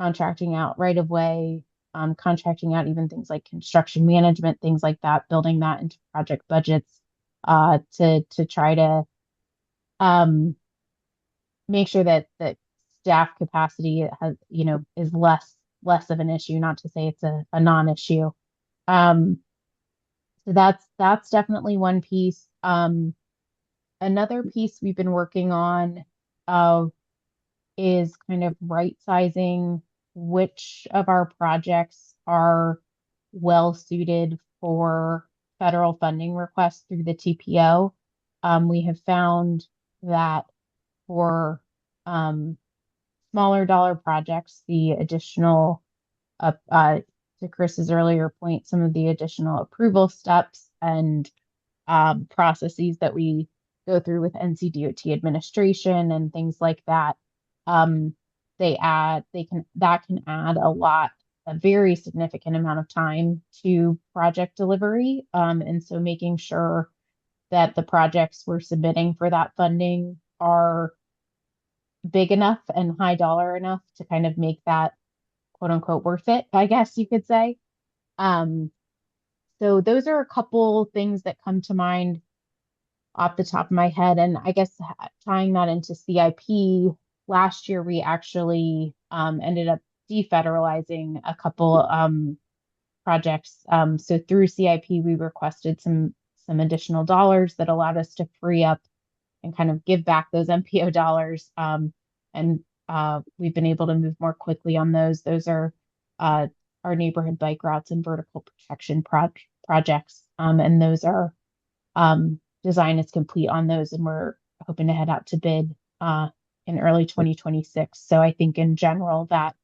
contracting out right-of-way, contracting out even things like construction management, things like that, building that into project budgets to try to make sure that staff capacity is less of an issue, not to say it's a non-issue. So that's definitely one piece. Another piece we've been working on is kind of right sizing which of our projects are well suited for federal funding requests through the TPO. We have found that for smaller dollar projects, the additional, to Chris's earlier point, some of the additional approval steps and processes that we go through with NCDOT administration and things like that. That can add a very significant amount of time to project delivery. And so making sure that the projects we're submitting for that funding are big enough and high dollar enough to kind of make that quote unquote worth it, I guess you could say. So those are a couple things that come to mind off the top of my head. And I guess tying that into CIP, last year we actually ended up defederalizing a couple projects. So through CIP, we requested some additional dollars that allowed us to free up and kind of give back those MPO dollars. And we've been able to move more quickly on those. Those are our neighborhood bike routes and vertical protection projects. And those are design is complete on those, and we're hoping to head out to bid in early 2026. So I think in general that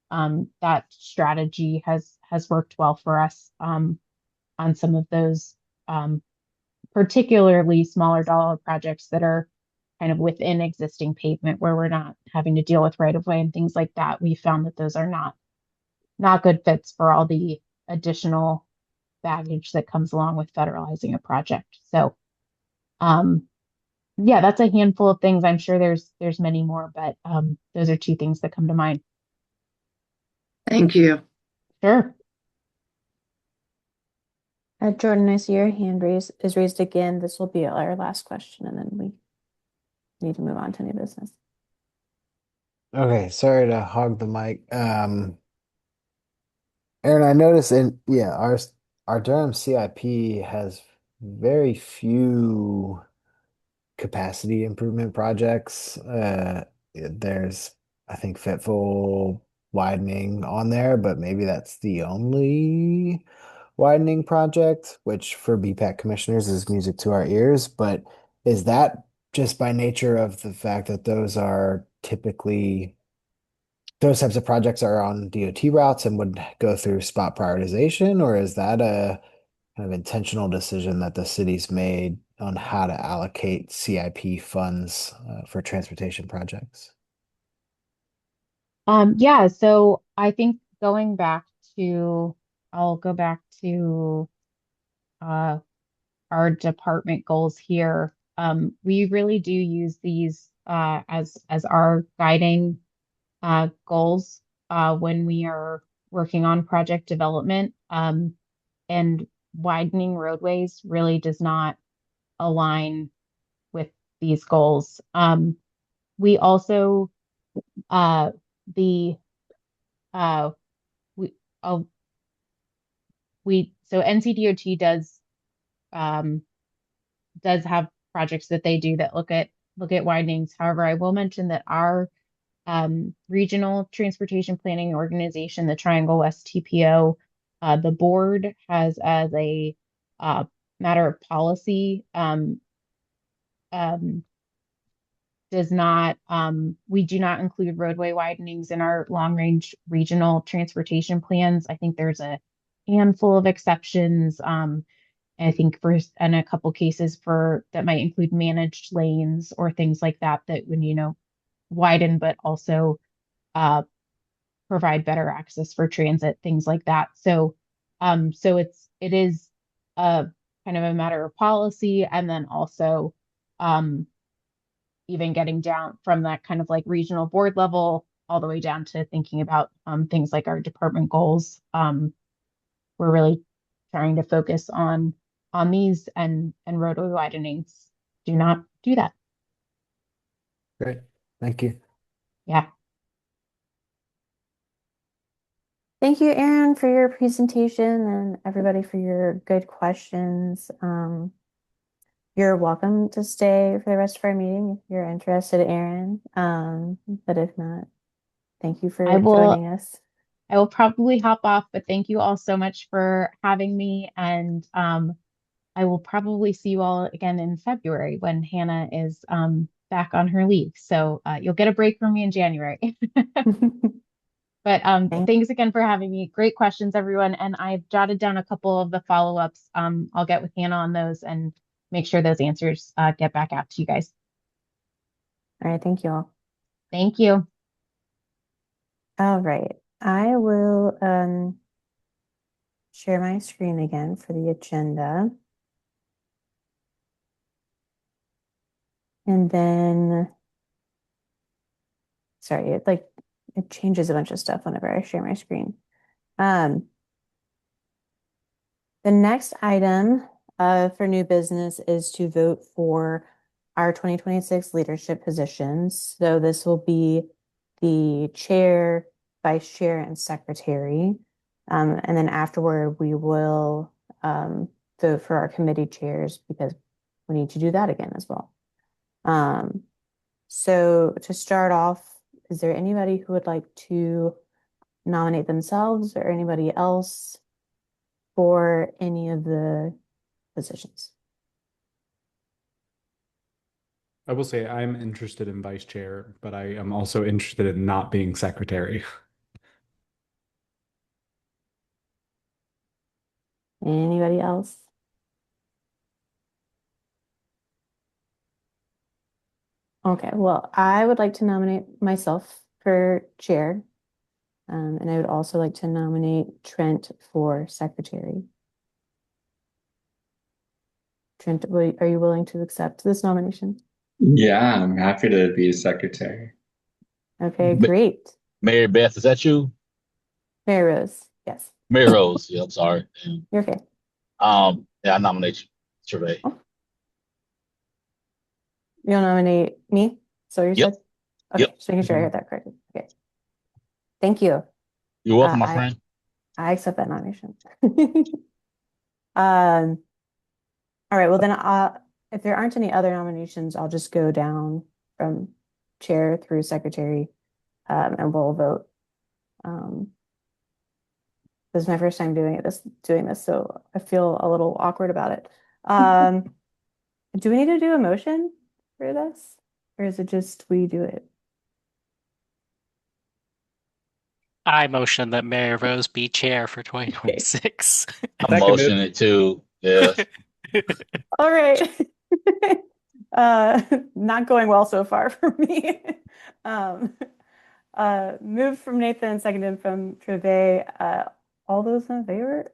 that strategy has worked well for us on some of those particularly smaller dollar projects that are kind of within existing pavement where we're not having to deal with right of way and things like that. We found that those are not good fits for all the additional baggage that comes along with federalizing a project. So yeah, that's a handful of things. I'm sure there's many more, but those are two things that come to mind. Thank you. Sure. Jordan, I see your hand is raised again. This will be our last question, and then we need to move on to new business. Okay, sorry to hog the mic. Aaron, I noticed our Durham CIP has very few capacity improvement projects. There's, I think, fitful widening on there, but maybe that's the only widening project, which for BPAC commissioners is music to our ears. But is that just by nature of the fact that those types of projects are on DOT routes and would go through spot prioritization, or is that a kind of intentional decision that the city's made on how to allocate CIP funds for transportation projects? Yeah, so I think I'll go back to uh, our department goals here. We really do use these as our guiding goals when we are working on project development. And widening roadways really does not align with these goals. We also the we oh we so NCDOT does have projects that they do that look at widenings. However, I will mention that our regional transportation planning organization, the Triangle West TPO, the board has as a matter of policy does not we do not include roadway widenings in our long range regional transportation plans. I think there's a handful of exceptions. I think in a couple cases for that might include managed lanes or things like that when widen but also provide better access for transit, things like that. So it is a kind of a matter of policy, and then also even getting down from that kind of like regional board level all the way down to thinking about things like our department goals. We're really trying to focus on these, and roadway widenings do not do that. Great. Thank you. Yeah. Thank you, Aaron, for your presentation and everybody for your good questions. You're welcome to stay for the rest of our meeting if you're interested, Aaron. But if not, thank you for joining us. I will probably hop off, but thank you all so much for having me. And I will probably see you all again in February when Hannah is back on her leave. So you'll get a break from me in January. But thanks again for having me. Great questions, everyone. And I've jotted down a couple of the follow-ups. I'll get with Hannah on those and make sure those answers get back out to you guys. All right, thank you all. Thank you. All right, I will share my screen again for the agenda. And then, sorry, it changes a bunch of stuff whenever I share my screen. The next item for new business is to vote for our 2026 leadership positions. So this will be the chair, vice chair, and secretary. And then afterward, we will vote for our committee chairs because we need to do that again as well. So to start off, is there anybody who would like to nominate themselves or anybody else for any of the positions? I will say I'm interested in vice chair, but I am also interested in not being secretary. Anybody else? Okay, well, I would like to nominate myself for chair. And I would also like to nominate Trent for secretary. Trent, are you willing to accept this nomination? Yeah, I'm happy to be a secretary. Okay, great. Mary Beth, is that you? Mary Rose, yes. Mary Rose, yeah, I'm sorry. You're okay. Yeah, I nominate you, Trevay. You'll nominate me? So you Yep. said? Okay, Yep. just making sure I heard that correctly. Okay. Thank you. You're welcome, my friend. I accept that nomination. All right, well then if there aren't any other nominations, I'll just go down from chair through secretary, and we'll vote. This is my first time doing this, so I feel a little awkward about it. Do we need to do a motion for this, or is it just we do it? I motion that Mary Rose be chair for 2026. I'm motioning it too. Yeah. All right. Not going well so far for me. Moved from Nathan, seconded from Trevay. All those in favor?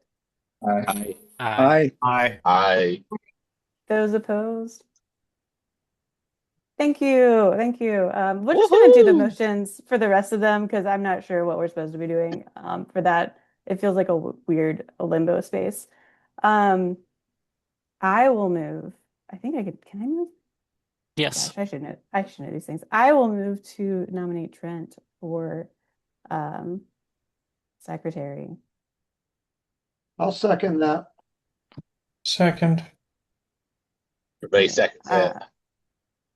Aye. Aye. Aye. Aye. Those opposed? Thank you. Thank you. We're just going to do the motions for the rest of them because I'm not sure what we're supposed to be doing for that. It feels like a weird limbo space. I will move. I think I could. Can I move? Yes. Gosh, I should know these things. I will move to nominate Trent for secretary. I'll second that. Second. Trevay seconds that.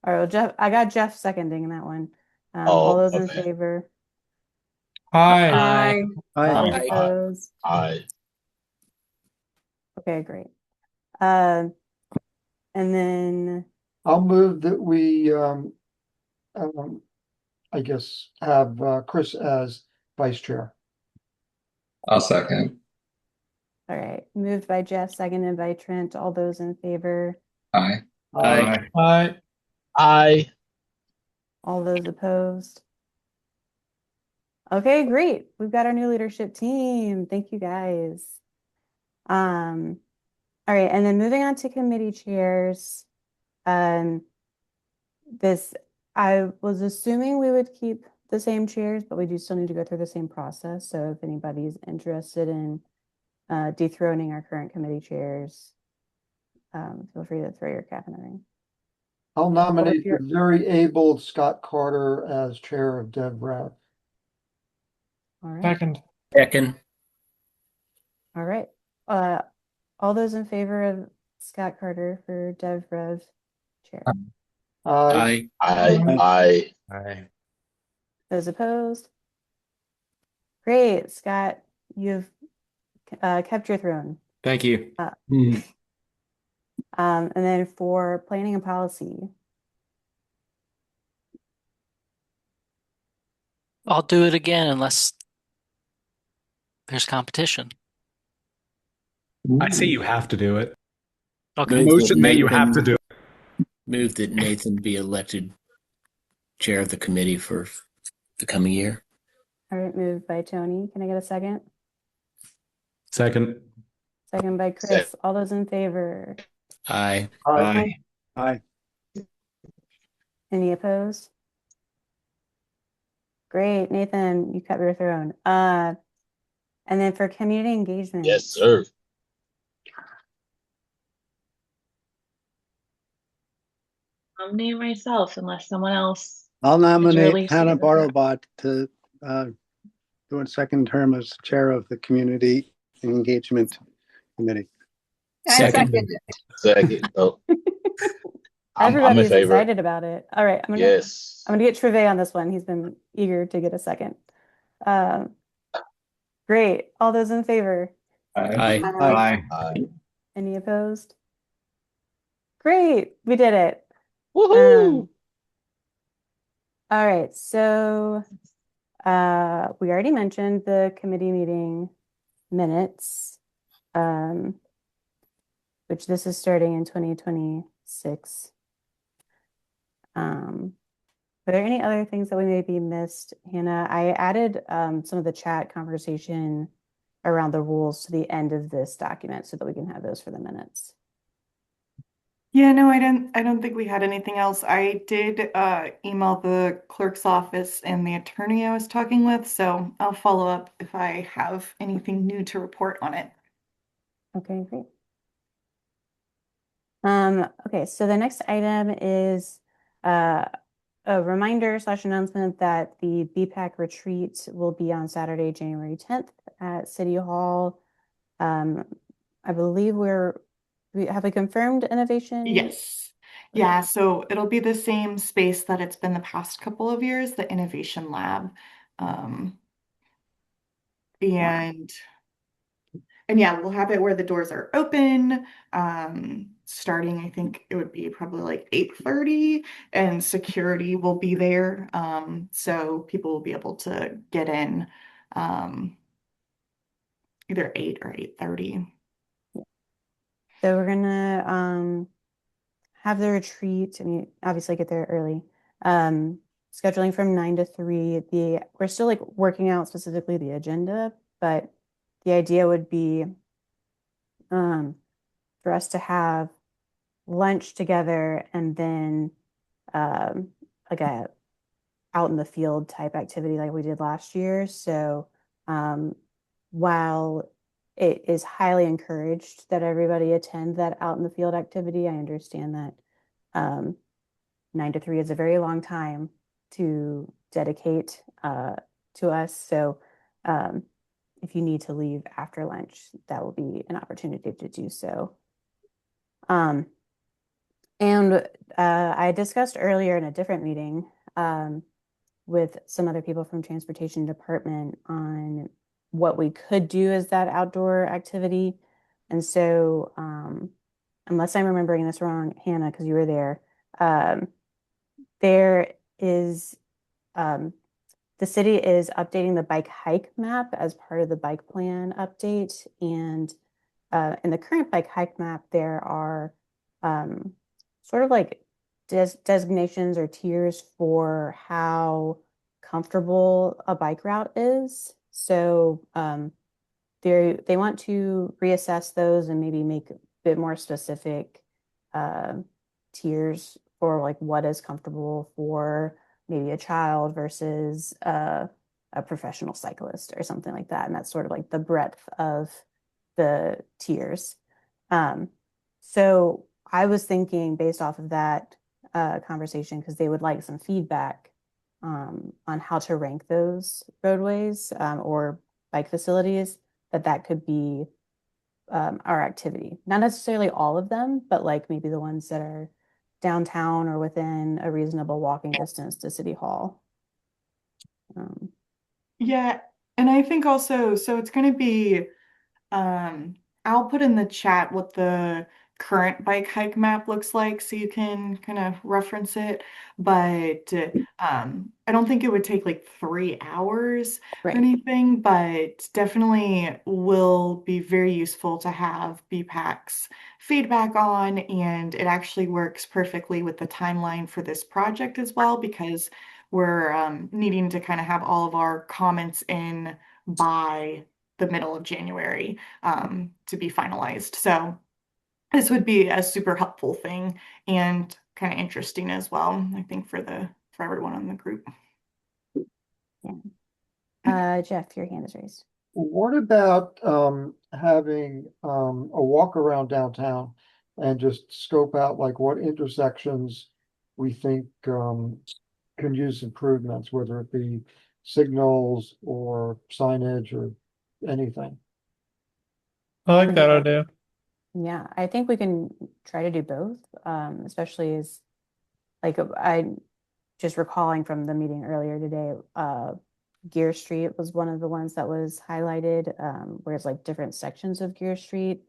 All right, well, Jeff, I got Jeff seconding that one. Oh, all those in okay. favor? Aye. All Aye. opposed? Aye. Okay, great. And then I'll move that we, I guess, have Chris as vice chair. I'll second. all right, moved by Jeff, seconded by Trent. All those in favor? Aye. Aye. Aye. Aye. All those opposed? Okay, great. We've got our new leadership team. Thank you guys. All right, and then moving on to committee chairs. This I was assuming we would keep the same chairs, but we do still need to go through the same process. So if anybody's interested in dethroning our current committee chairs, feel free to throw your cap in the ring. I'll nominate the very able Scott Carter as chair of DevRev. All right. Second. All right. All those in favor of Scott Carter for DevRev chair? Aye. Aye. Aye. Those opposed? Great, Scott. You've kept your throne. Thank you. And then for planning and policy. I'll do it again unless there's competition. I say you have to do it. Okay. Move that Motion that you have to do it. Move that Nathan be elected chair of the committee for the coming year. All right, moved by Tony. Can I get a second? Second. Second by Chris. All those in favor? Aye. Aye. Aye. Any opposed? Great, Nathan, you cut your throne. And then for community engagement. Yes, sir. Nominate myself unless someone else I'll is nominate really Hannah super- Bartlebot to do a second term as chair of the Community Engagement Committee. Second. Second. Oh, I'm in Everybody's favor. excited about it. All right, I'm Yes. gonna get Trevay on this one. He's been eager to get a second. Great. All those in favor? Aye. Aye. Aye. Any opposed? Great, we did it. Woohoo! All right, so we already mentioned the committee meeting minutes, which this is starting in 2026. Are there any other things that we maybe missed, Hannah? I added some of the chat conversation around the rules to the end of this document so that we can have those for the minutes. Yeah, no, I don't think we had anything else. I did email the clerk's office and the attorney I was talking with, so I'll follow up if I have anything new to report on it. Okay, great. Okay, so the next item is a reminder / announcement that the BPAC retreat will be on Saturday, January 10th at City Hall. I believe have we confirmed innovation? Yes. Yeah, so it'll be the same space that it's been the past couple of years, the Innovation Lab. And yeah, we'll have it where the doors are open, starting, I think it would be probably like 8:30, and security will be there. So people will be able to get in either 8 or 8:30. So we're gonna have the retreat. I mean, obviously get there early. Scheduling from 9 to 3. We're still like working out specifically the agenda, but the idea would be for us to have lunch together and then like a out in the field type activity like we did last year. So while it is highly encouraged that everybody attend that out in the field activity, I understand that 9 to 3 is a very long time to dedicate to us. So if you need to leave after lunch, that will be an opportunity to do so. And I discussed earlier in a different meeting with some other people from Transportation Department on what we could do as that outdoor activity. And so, unless I'm remembering this wrong, Hannah, because you were there, there is the city is updating the bike hike map as part of the bike plan update. And in the current bike hike map, there are sort of like designations or tiers for how comfortable a bike route is. So they want to reassess those and maybe make a bit more specific tiers for like what is comfortable for maybe a child versus a professional cyclist or something like that. And that's sort of like the breadth of the tiers. So I was thinking based off of that conversation, because they would like some feedback on how to rank those roadways or bike facilities, that could be our activity. Not necessarily all of them, but like maybe the ones that are downtown or within a reasonable walking distance to City Hall. Yeah, and I think also, so it's going to be, I'll put in the chat what the current bike hike map looks like, so you can kind of reference it. But I don't think it would take like 3 hours or anything, but definitely will be very useful to have BPAC's feedback on. And it actually works perfectly with the timeline for this project as well, because we're needing to kind of have all of our comments in by the middle of January to be finalized. So this would be a super helpful thing and kind of interesting as well, I think, for everyone in the group. Jeff, your hand is raised. What about having a walk around downtown and just scope out like what intersections we think can use improvements, whether it be signals or signage or anything? I like that idea. Yeah, I think we can try to do both, especially as like I just recalling from the meeting earlier today, Gear Street was one of the ones that was highlighted, whereas like different sections of Gear Street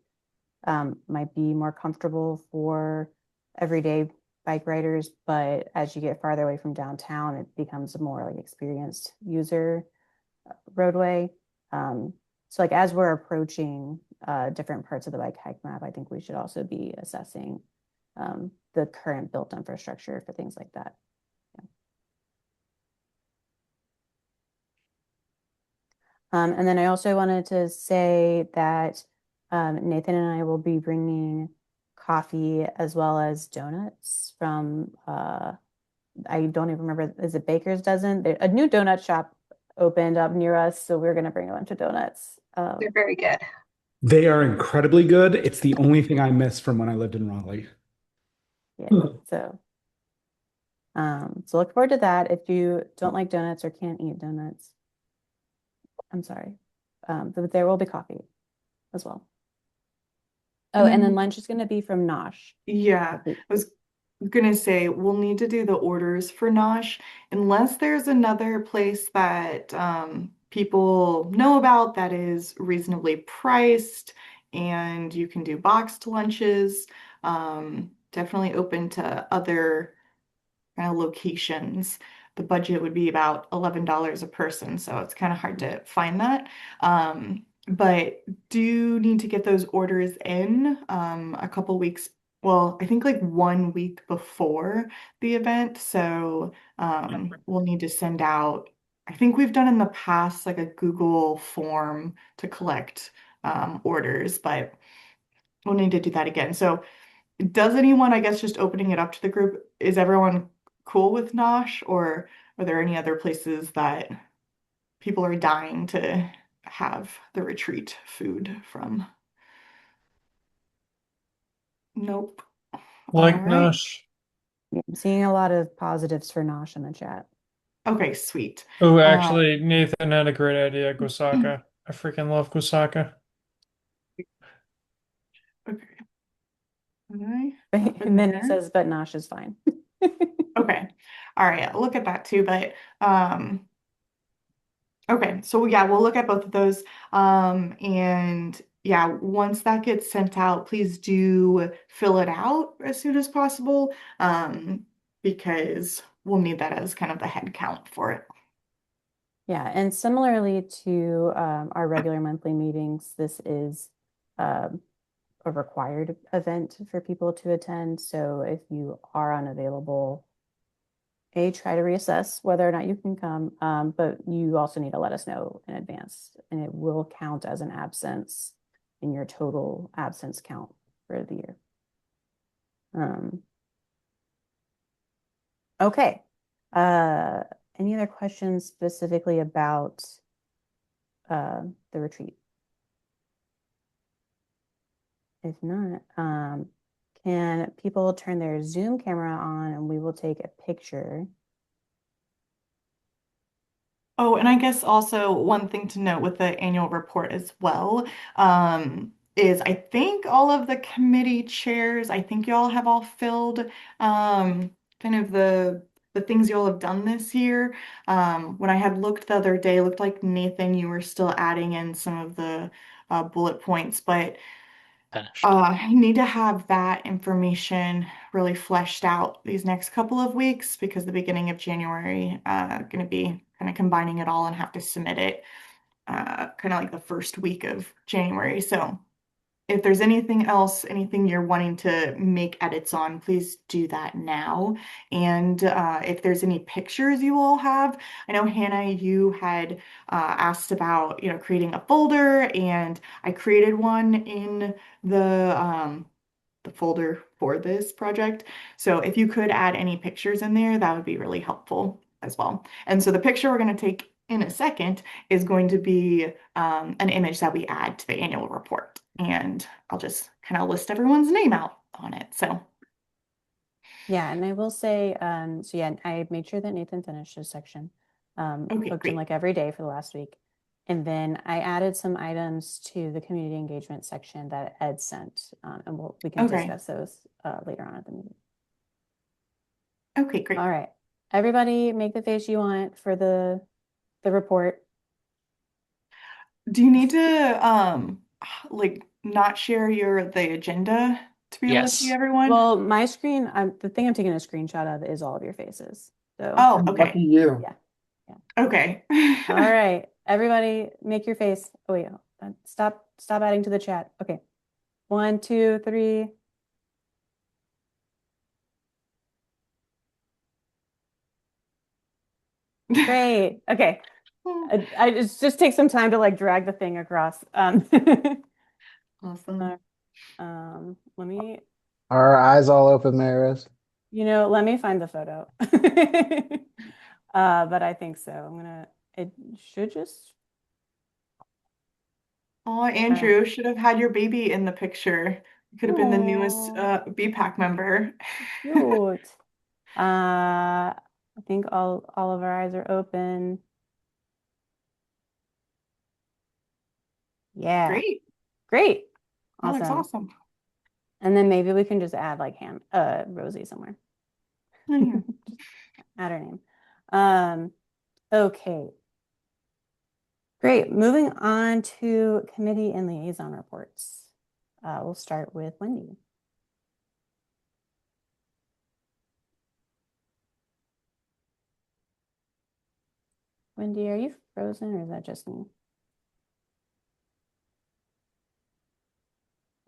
might be more comfortable for everyday bike riders, but as you get farther away from downtown, it becomes a more like experienced user roadway. So like as we're approaching different parts of the bike hike map, I think we should also be assessing the current built infrastructure for things like that. And then I also wanted to say that Nathan and I will be bringing coffee as well as donuts from, I don't even remember, is it Baker's Dozen? A new donut shop opened up near us, so we're going to bring a bunch of donuts. They're very good. They are incredibly good. It's the only thing I miss from when I lived in Raleigh. Yeah, so look forward to that. If you don't like donuts or can't eat donuts, I'm sorry. But there will be coffee as well. Oh, and then lunch is going to be from Nosh. Yeah, I was gonna say we'll need to do the orders for Nosh unless there's another place that people know about that is reasonably priced and you can do boxed lunches. Definitely open to other kind of locations. The budget would be about $11 a person, so it's kind of hard to find that. But do need to get those orders in a couple weeks. Well, I think like 1 week before the event. So we'll need to send out, I think we've done in the past like a Google form to collect orders, but we'll need to do that again. So does anyone, I guess, just opening it up to the group, is everyone cool with Nosh, or are there any other places that people are dying to have the retreat food from? Nope. Like All right. Nosh. I'm seeing a lot of positives for Nosh in the chat. Okay, sweet. Oh, actually, Nathan had a great idea, Gosaka. I freaking love Gosaka. Okay. All And then he says, but Nosh is fine. Okay. All right. I'll look at that too. But okay. So yeah, we'll look at both of those. And yeah, once that gets sent out, please do fill it out as soon as possible. Because we'll need that as kind of the head count for it. Yeah, and similarly to our regular monthly meetings, this is a required event for people to attend. So if you are unavailable, try to reassess whether or not you can come, but you also need to let us know in advance, and it will count as an absence in your total absence count for the year. Okay. Any other questions specifically about the retreat? If not, can people turn their Zoom camera on and we will take a picture? Oh, and I guess also one thing to note with the annual report as well, is I think all of the committee chairs, I think y'all have all filled kind of the things y'all have done this year. When I had looked the other day, it looked like Nathan, you were still adding in some of the bullet points, but finished. I need to have that information really fleshed out these next couple of weeks because the beginning of January, going to be kind of combining it all and have to submit it kind of like the first week of January. So if there's anything else, anything you're wanting to make edits on, please do that now. And if there's any pictures you all have, I know Hannah, you had asked about, creating a folder, and I created one in the folder for this project. So if you could add any pictures in there, that would be really helpful as well. And so the picture we're going to take in a second is going to be an image that we add to the annual report. And I'll just kind of list everyone's name out on it. So Yeah, and I will say, so yeah, I made sure that Nathan finished his section. Okay, Hooked him great. like every day for the last week. And then I added some items to the community engagement section that Ed sent, and we can Okay. discuss those later on at the meeting. Okay, great. All right, everybody, make the face you want for the report. Do you need to like not share the agenda to be able to see Yes. everyone? Well, my screen, the thing I'm taking a screenshot of is all of your faces. So Oh, Lucky okay. you. yeah. Okay. All right, everybody, make your face. Oh wait, stop adding to the chat. Okay, 1, 2, 3. Great. Okay. I just take some time to like drag the thing across. Awesome. Let me, Are our eyes all open, Maris? let me find the photo. But I think so. It should just. Oh, Andrew, should have had your baby in the picture. You could have been the newest BPAC member. Cute. I think all of our eyes are open. Yeah. Great. Great. That looks Awesome. awesome. And then maybe we can just add like Rosie somewhere. Oh, yeah. Just add her name. Okay. Great. Moving on to committee and liaison reports. We'll start with Wendy. Wendy, are you frozen or is that just me?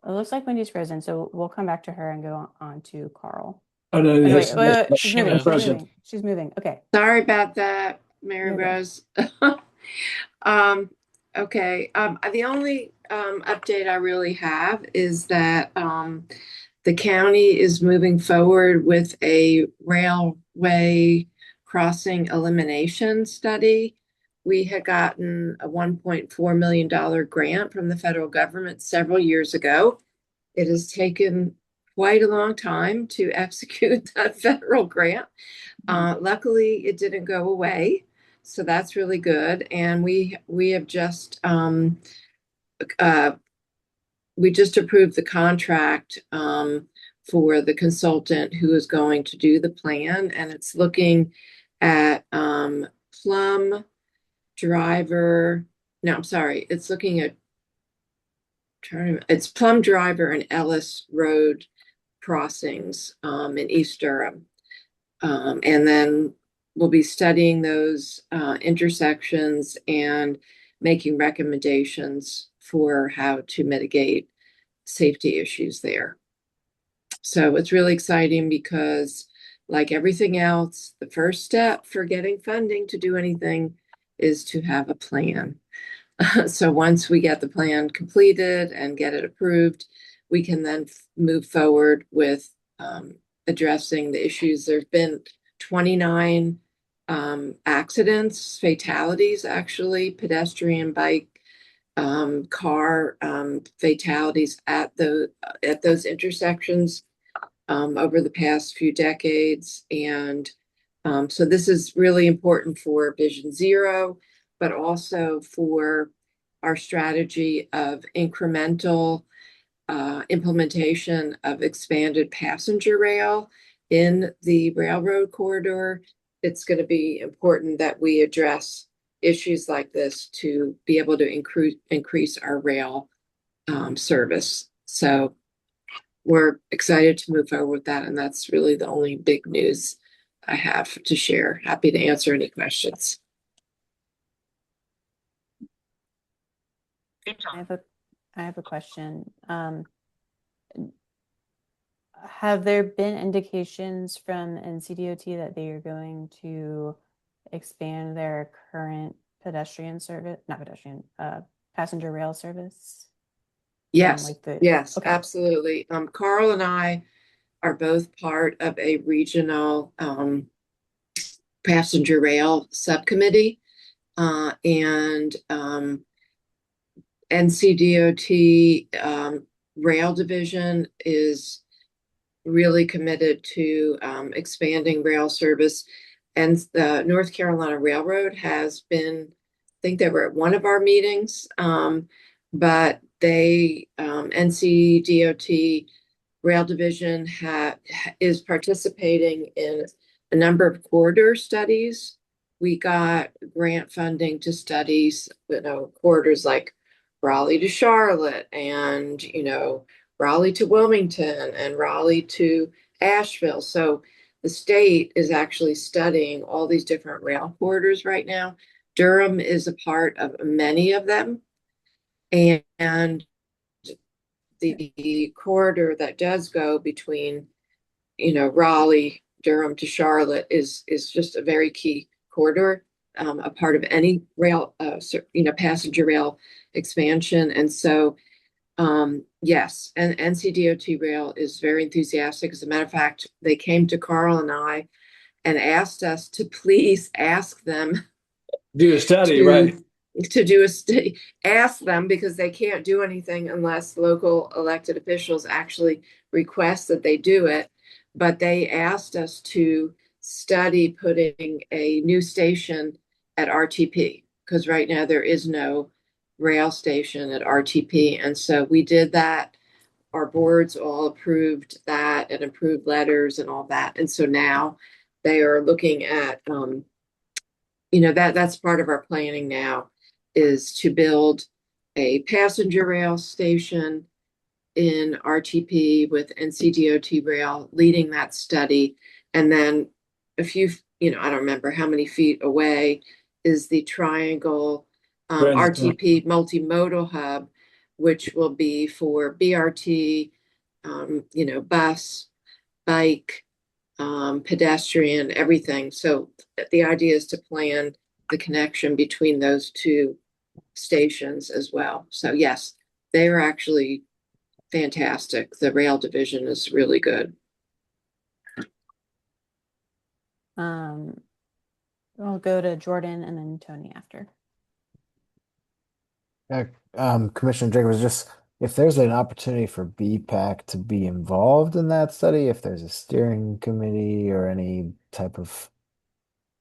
It looks like Wendy's frozen, so we'll come back to her and go on to Carl. Oh no, Okay, yes, wait. She's moving. frozen. She's moving. Okay. Sorry about that, Mary You're good. Rose. Okay. The only update I really have is that the county is moving forward with a railway crossing elimination study. We had gotten a $1.4 million grant from the federal government several years ago. It has taken quite a long time to execute that federal grant. Luckily, it didn't go away, so that's really good. And we have just we just approved the contract for the consultant who is going to do the plan, and it's looking at Plum Driver. No, I'm sorry, it's looking at it's Plum Driver and Ellis Road crossings in East Durham. And then we'll be studying those intersections and making recommendations for how to mitigate safety issues there. So it's really exciting because, like everything else, the first step for getting funding to do anything is to have a plan. So once we get the plan completed and get it approved, we can then move forward with addressing the issues. There's been 29 accidents, fatalities, actually, pedestrian, bike, car fatalities at those intersections over the past few decades. And so this is really important for Vision Zero, but also for our strategy of incremental implementation of expanded passenger rail in the railroad corridor. It's going to be important that we address issues like this to be able to increase our rail service So we're excited to move forward with that, and that's really the only big news I have to share. Happy to answer any questions. I have a question. Have there been indications from NCDOT that they are going to expand their current pedestrian service, not pedestrian, passenger rail service? Yes, Like yes, okay. absolutely. Carl and I are both part of a regional passenger rail subcommittee, and NCDOT Rail Division is really committed to expanding rail service. And the North Carolina Railroad has been, I think they were at one of our meetings, but they, NCDOT Rail Division is participating in a number of corridor studies. We got grant funding to studies, corridors like Raleigh to Charlotte and, Raleigh to Wilmington and Raleigh to Asheville. So the state is actually studying all these different rail corridors right now. Durham is a part of many of them. And the corridor that does go between, Raleigh, Durham to Charlotte is just a very key corridor, a part of any rail, passenger rail expansion. And so, yes, and NCDOT Rail is very enthusiastic. As a matter of fact, they came to Carl and I and asked us to please ask them do a study, right? To do a study, ask them, because they can't do anything unless local elected officials actually request that they do it. But they asked us to study putting a new station at RTP, because right now there is no rail station at RTP. And so we did that. Our boards all approved that and approved letters and all that. And so now they are looking at, that's part of our planning now, is to build a passenger rail station in RTP with NCDOT Rail leading that study. And then a few, I don't remember how many feet away is the Triangle RTP multimodal hub, which will be for BRT, bus, bike, pedestrian, everything. So the idea is to plan the connection between those two stations as well. So yes, they are actually fantastic. The rail division is really good. I'll go to Jordan and then Tony after. Commissioner Jacobs, just if there's an opportunity for BPAC to be involved in that study, if there's a steering committee or any type of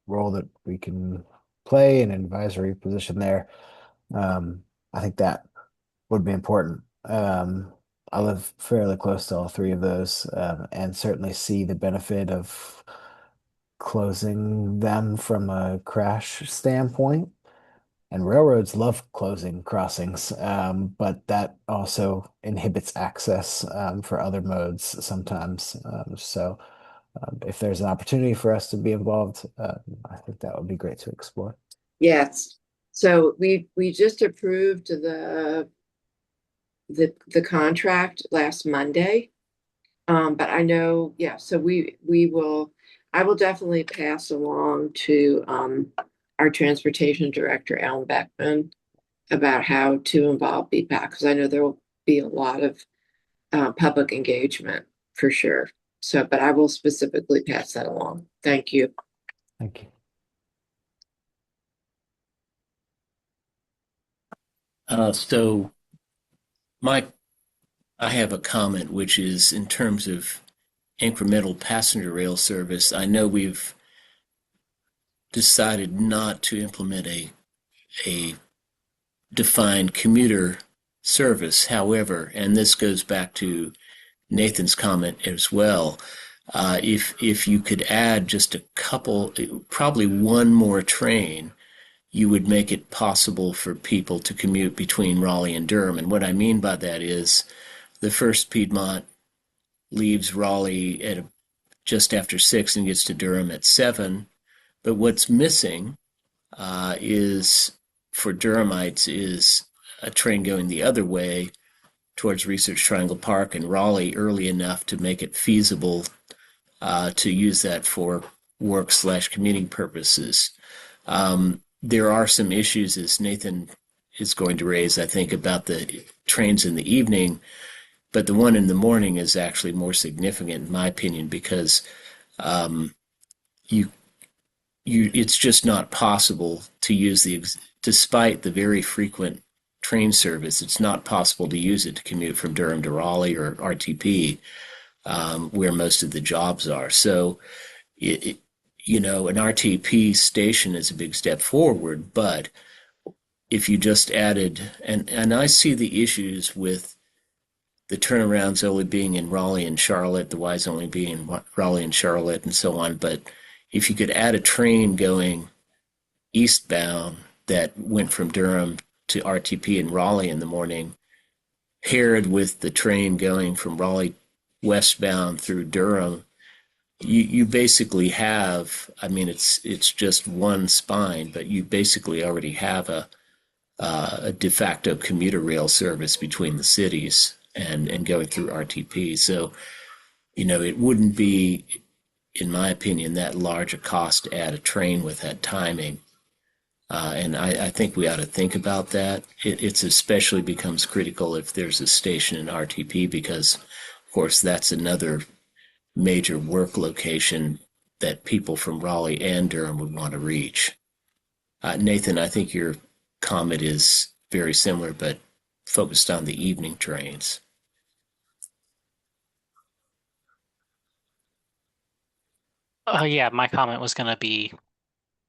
role that we can play, an advisory position there, I think that would be important. I live fairly close to all three of those, and certainly see the benefit of closing them from a crash standpoint. And railroads love closing crossings, but that also inhibits access for other modes sometimes. So if there's an opportunity for us to be involved, I think that would be great to explore. Yes. So we just approved the contract last Monday. But I know, yeah, so I will definitely pass along to our transportation director, Alan Beckman, about how to involve BPAC, because I know there will be a lot of public engagement for sure. So, but I will specifically pass that along. Thank you. Thank you. So Mike, I have a comment, which is in terms of incremental passenger rail service. I know we've decided not to implement a defined commuter service. However, and this goes back to Nathan's comment as well, if you could add just a couple, probably one more train, you would make it possible for people to commute between Raleigh and Durham. And what I mean by that is the first Piedmont leaves Raleigh at just after 6 and gets to Durham at 7. But what's missing is for Durhamites is a train going the other way towards Research Triangle Park and Raleigh early enough to make it feasible to use that for work/commuting purposes. There are some issues, as Nathan is going to raise, I think, about the trains in the evening, but the one in the morning is actually more significant, in my opinion, because it's just not possible to use despite the very frequent train service, it's not possible to use it to commute from Durham to Raleigh or RTP, where most of the jobs are. So, an RTP station is a big step forward, but if you just added, and I see the issues with the turnarounds only being in Raleigh and Charlotte, the Ys only being in Raleigh and Charlotte, and so on, but if you could add a train going eastbound that went from Durham to RTP in Raleigh in the morning, paired with the train going from Raleigh westbound through Durham, you basically have, I mean, it's just one spine, but you basically already have a de facto commuter rail service between the cities and going through RTP. So, it wouldn't be, in my opinion, that large a cost to add a train with that timing. And I think we ought to think about that. It's especially becomes critical if there's a station in RTP because, of course, that's another major work location that people from Raleigh and Durham would want to reach. Nathan, I think your comment is very similar, but focused on the evening trains. Yeah, my comment was going to be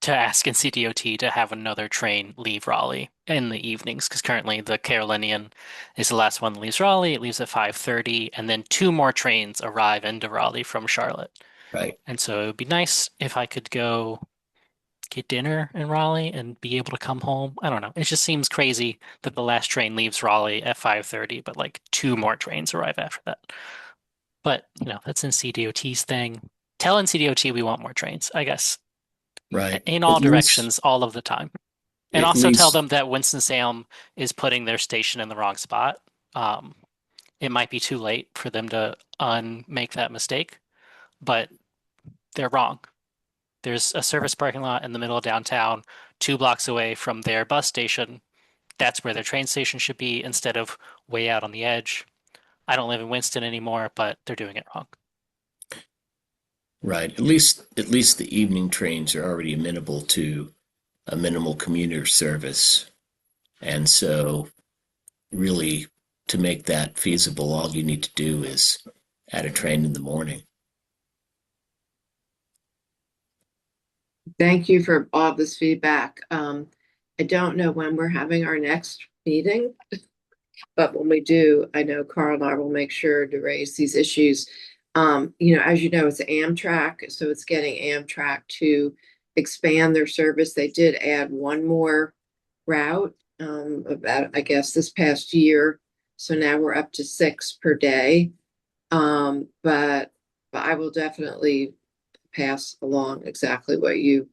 to ask NCDOT to have another train leave Raleigh in the evenings, because currently the Carolinian is the last one that leaves Raleigh. It leaves at 5:30, and then 2 more trains arrive into Raleigh from Charlotte. Right. And so it would be nice if I could go get dinner in Raleigh and be able to come home. I don't know. It just seems crazy that the last train leaves Raleigh at 5:30, but like 2 more trains arrive after that. But, that's NCDOT's thing. Tell NCDOT we want more trains, I guess. Right. In all At least- directions, all of the time. And at also tell least- them that Winston-Salem is putting their station in the wrong spot. It might be too late for them to unmake that mistake, but they're wrong. There's a service parking lot in the middle of downtown, 2 blocks away from their bus station. That's where their train station should be instead of way out on the edge. I don't live in Winston anymore, but they're doing it wrong. Right. At least the evening trains are already amenable to a minimal commuter service. And so really to make that feasible, all you need to do is add a train in the morning. Thank you for all this feedback. I don't know when we're having our next meeting, but when we do, I know Carl and I will make sure to raise these issues. As you know, it's Amtrak, so it's getting Amtrak to expand their service. They did add one more route about, I guess, this past year. So now we're up to 6 per day. But I will definitely pass along exactly what you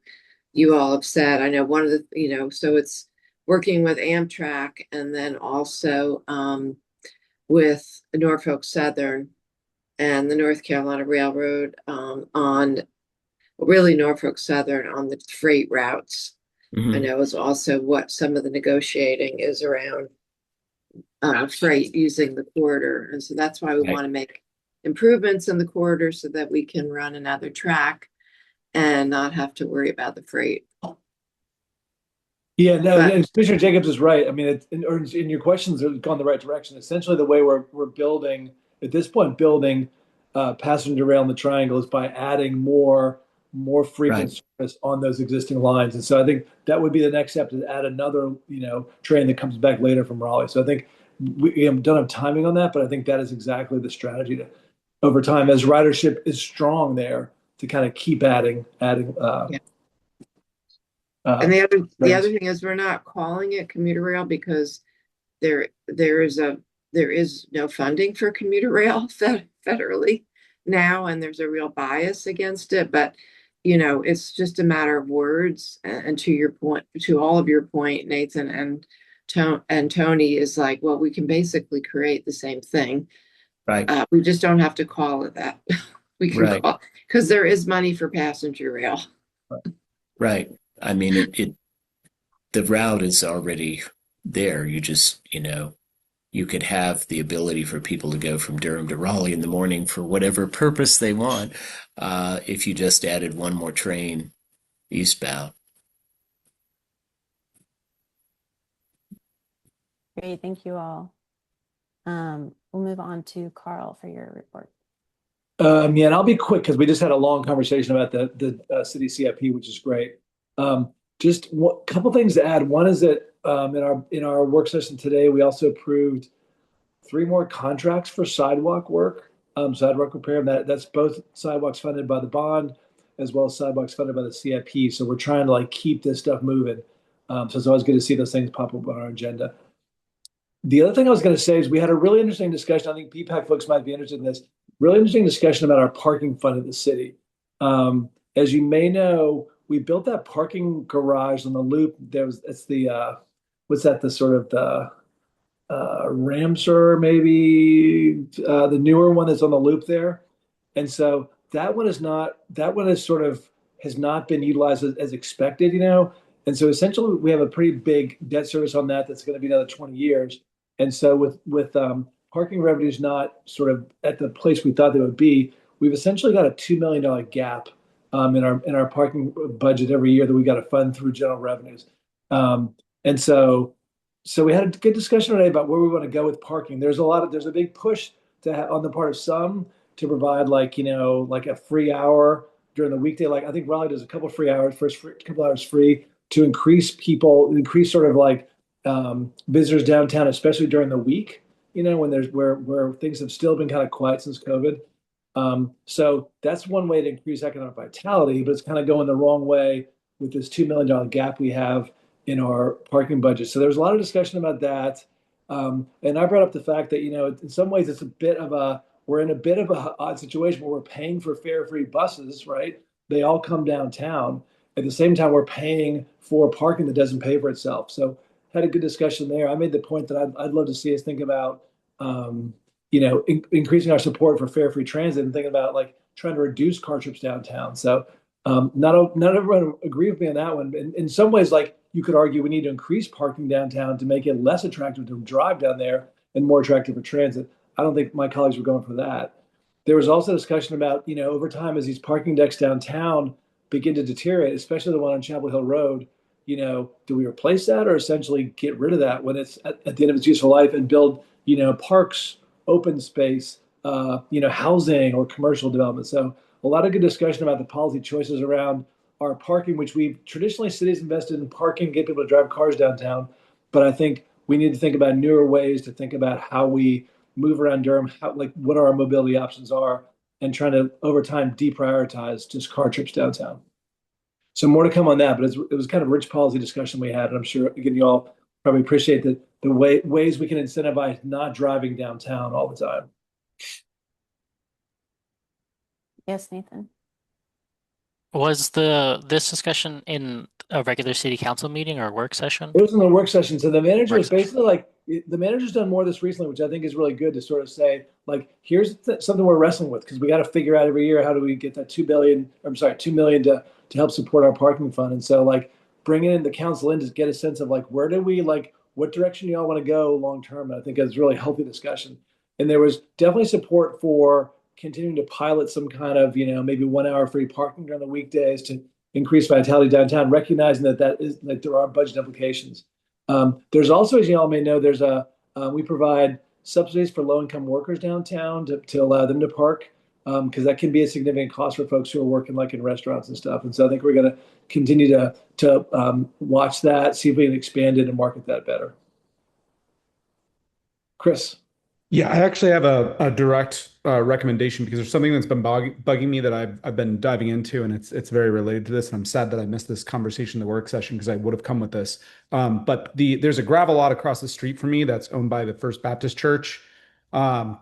all have said. I know one of the, so it's working with Amtrak and then also with Norfolk Southern and the North Carolina Railroad on really Norfolk Southern on the freight routes. I know is also what some of the negotiating is around freight using the corridor. And so that's why we want to make improvements in the corridor so that we can run another track and not have to worry about the freight. Yeah, no, and Commissioner Jacobs is right. I mean, in your questions have gone the right direction. Essentially, the way we're building at this point, building passenger rail in the triangle is by adding more frequent service on those existing lines. And so I think that would be the next step to add another, train that comes back later from Raleigh. So I think we don't have timing on that, but I think that is exactly the strategy to, over time, as ridership is strong there, to kind of keep adding. And the other thing is we're not calling it commuter rail because there is a there is no funding for commuter rail federally now, and there's a real bias against it. But it's just a matter of words. And to your point, to all of your point, Nathan and Tony, is like, well, we can basically create the same thing. Right. We just don't have to call it that. We can Right. call, because there is money for passenger rail. Right. I mean, the route is already there. You just, you could have the ability for people to go from Durham to Raleigh in the morning for whatever purpose they want, if you just added one more train eastbound. Great, thank you all. We'll move on to Carl for your report. Yeah, and I'll be quick because we just had a long conversation about the city CIP, which is great. Just a couple things to add. One is that in our work session today, we also approved 3 more contracts for sidewalk work, sidewalk repair. That's both sidewalks funded by the bond as well as sidewalks funded by the CIP. So we're trying to keep this stuff moving. So it's always good to see those things pop up on our agenda. The other thing I was going to say is we had a really interesting discussion. I think PPAC folks might be interested in this. Really interesting discussion about our parking fund in the city. As you may know, we built that parking garage on the loop. It's the what's that? The sort of the Ramsur, maybe the newer one that's on the loop there. And so that one is sort of has not been utilized as expected, And so essentially we have a pretty big debt service on that's going to be another 20 years. And so with parking revenues not sort of at the place we thought they would be, we've essentially got a $2 million gap in our parking budget every year that we got to fund through general revenues. And so we had a good discussion today about where we want to go with parking. There's a big push on the part of some to provide a free hour during the weekday. I think Raleigh does a couple free hours, couple hours free to increase sort of visitors downtown, especially during the week, when where things have still been kind of quiet since COVID. So that's one way to increase economic vitality, but it's kind of going the wrong way with this $2 million gap we have in our parking budget. So there's a lot of discussion about that. And I brought up the fact that, in some ways we're in a bit of a odd situation where we're paying for fare-free buses, right? They all come downtown. At the same time, we're paying for parking that doesn't pay for itself. So had a good discussion there. I made the point that I'd love to see us think about, increasing our support for fare-free transit and thinking about trying to reduce car trips downtown. So not everyone agreed with me on that one. In some ways, you could argue we need to increase parking downtown to make it less attractive to drive down there and more attractive for transit. I don't think my colleagues were going for that. There was also discussion about, over time as these parking decks downtown begin to deteriorate, especially the one on Chapel Hill Road, do we replace that or essentially get rid of that when it's at the end of its useful life and build, parks, open space, housing or commercial development. So a lot of good discussion about the policy choices around our parking, which we've traditionally cities invested in parking, get people to drive cars downtown. But I think we need to think about newer ways to think about how we move around Durham, what our mobility options are, and trying to over time deprioritize just car trips downtown. So more to come on that, but it was kind of a rich policy discussion we had, and I'm sure again you all probably appreciate the ways we can incentivize not driving downtown all the time. Yes, Nathan. Was this discussion in a regular city council meeting or a work session? It was in the work session. So the manager is basically the manager's done more of this recently, which I think is really good to sort of say, here's something we're wrestling with because we got to figure out every year how do we get that $2 million to help support our parking fund. And so bringing in the council in to get a sense of where do we what direction y'all want to go long term. And I think it's a really healthy discussion. And there was definitely support for continuing to pilot some kind of, maybe 1 hour free parking during the weekdays to increase vitality downtown, recognizing that there are budget implications. There's also, as you all may know, we provide subsidies for low-income workers downtown to allow them to park because that can be a significant cost for folks who are working in restaurants and stuff. And so I think we're going to continue to watch that, see if we can expand it and market that better. Chris. Yeah, I actually have a direct recommendation because there's something that's been bugging me that I've been diving into, and it's very related to this. And I'm sad that I missed this conversation in the work session because I would have come with this. But there's a gravel lot across the street from me that's owned by the First Baptist Church. Um,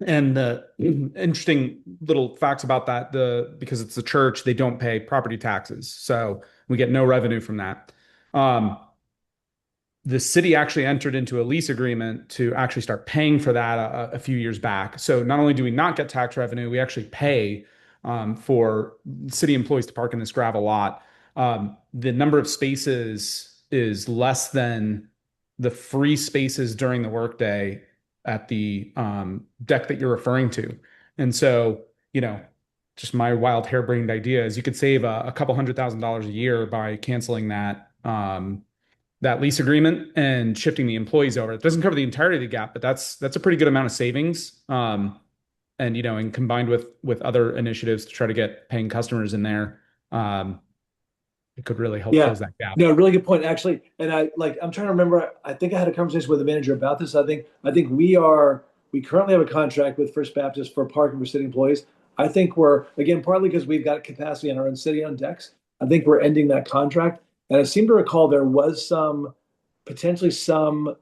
and the interesting little facts about that, because it's a church, they don't pay property taxes, so we get no revenue from that. Um, the city actually entered into a lease agreement to actually start paying for that a few years back. So not only do we not get tax revenue, we actually pay for city employees to park in this gravel lot. The number of spaces is less than the free spaces during the workday at the deck that you're referring to. And so, just my wild harebrained idea is you could save a couple $100,000 a year by canceling that lease agreement and shifting the employees over. It doesn't cover the entirety of the gap, but that's a pretty good amount of savings. And combined with other initiatives to try to get paying customers in there, it could really help Yeah. close that gap. No, really good point, actually. And I'm trying to remember. I think I had a conversation with the manager about this. I think we currently have a contract with First Baptist for parking for city employees. I think we're, again, partly because we've got capacity on our own city-owned decks. I think we're ending that contract. And I seem to recall there was potentially some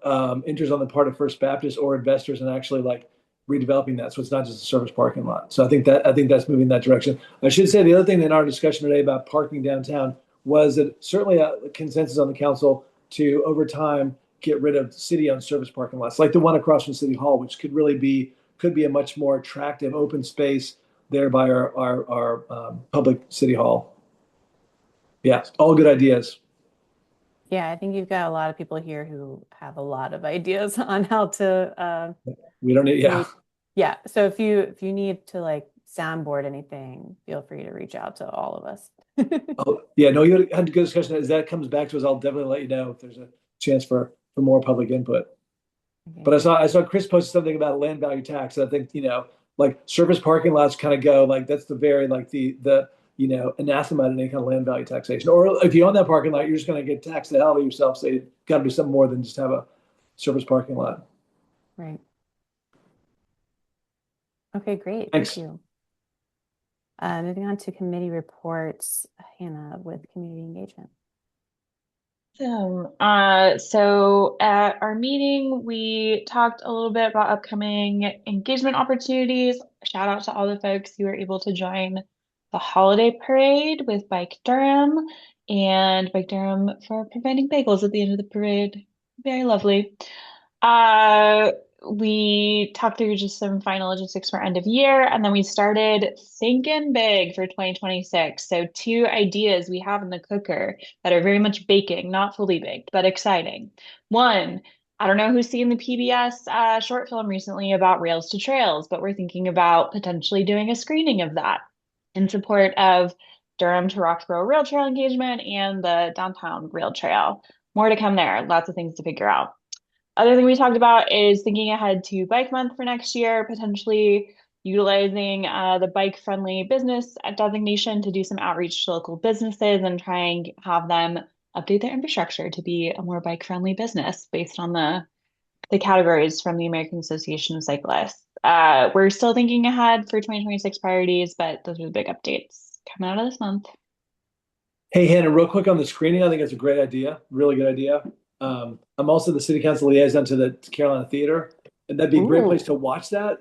interest on the part of First Baptist or investors in actually like redeveloping that. So it's not just a service parking lot. So I think that's moving in that direction. I should say the other thing in our discussion today about parking downtown was that certainly a consensus on the council to over time get rid of city-owned service parking lots, like the one across from City Hall, which could be a much more attractive open space there by our public City Hall. Yeah, all good ideas. Yeah, I think you've got a lot of people here who have a lot of ideas on how to We don't need, yeah. make, yeah. So if you need to like soundboard anything, feel free to reach out to all of us. Oh, yeah, no, you had a good discussion. As that comes back to us, I'll definitely let you know if there's a chance for more public input. Okay. But I saw Chris posted something about land value tax. I think, like service parking lots kind of go like that's the very like the anathema to any kind of land value taxation. Or if you own that parking lot, you're just going to get taxed the hell out of yourself. So you got to do something more than just have a service parking lot. Right. Okay, great. Thanks. Thank you. Moving on to committee reports, Hannah with community engagement. So at our meeting, we talked a little bit about upcoming engagement opportunities. Shout out to all the folks who were able to join the holiday parade with Bike Durham and Bike Durham for providing bagels at the end of the parade. Very lovely. We talked through just some final logistics for end of year, and then we started thinking big for 2026. So two ideas we have in the cooker that are very much baking, not fully baked, but exciting. One, I don't know who's seen the PBS short film recently about Rails to Trails, but we're thinking about potentially doing a screening of that in support of Durham to Roxborough Rail Trail engagement and the downtown rail trail. More to come there. Lots of things to figure out. Other thing we talked about is thinking ahead to Bike Month for next year, potentially utilizing the bike-friendly business designation to do some outreach to local businesses and try and have them update their infrastructure to be a more bike-friendly business based on the categories from the American Association of Cyclists. We're still thinking ahead for 2026 priorities, but those are the big updates coming out of this month. Hey, Hannah, real quick on the screening, I think it's a great idea, really good idea. I'm also the city council liaison to the Carolina Theater, and that'd be a great place to watch that,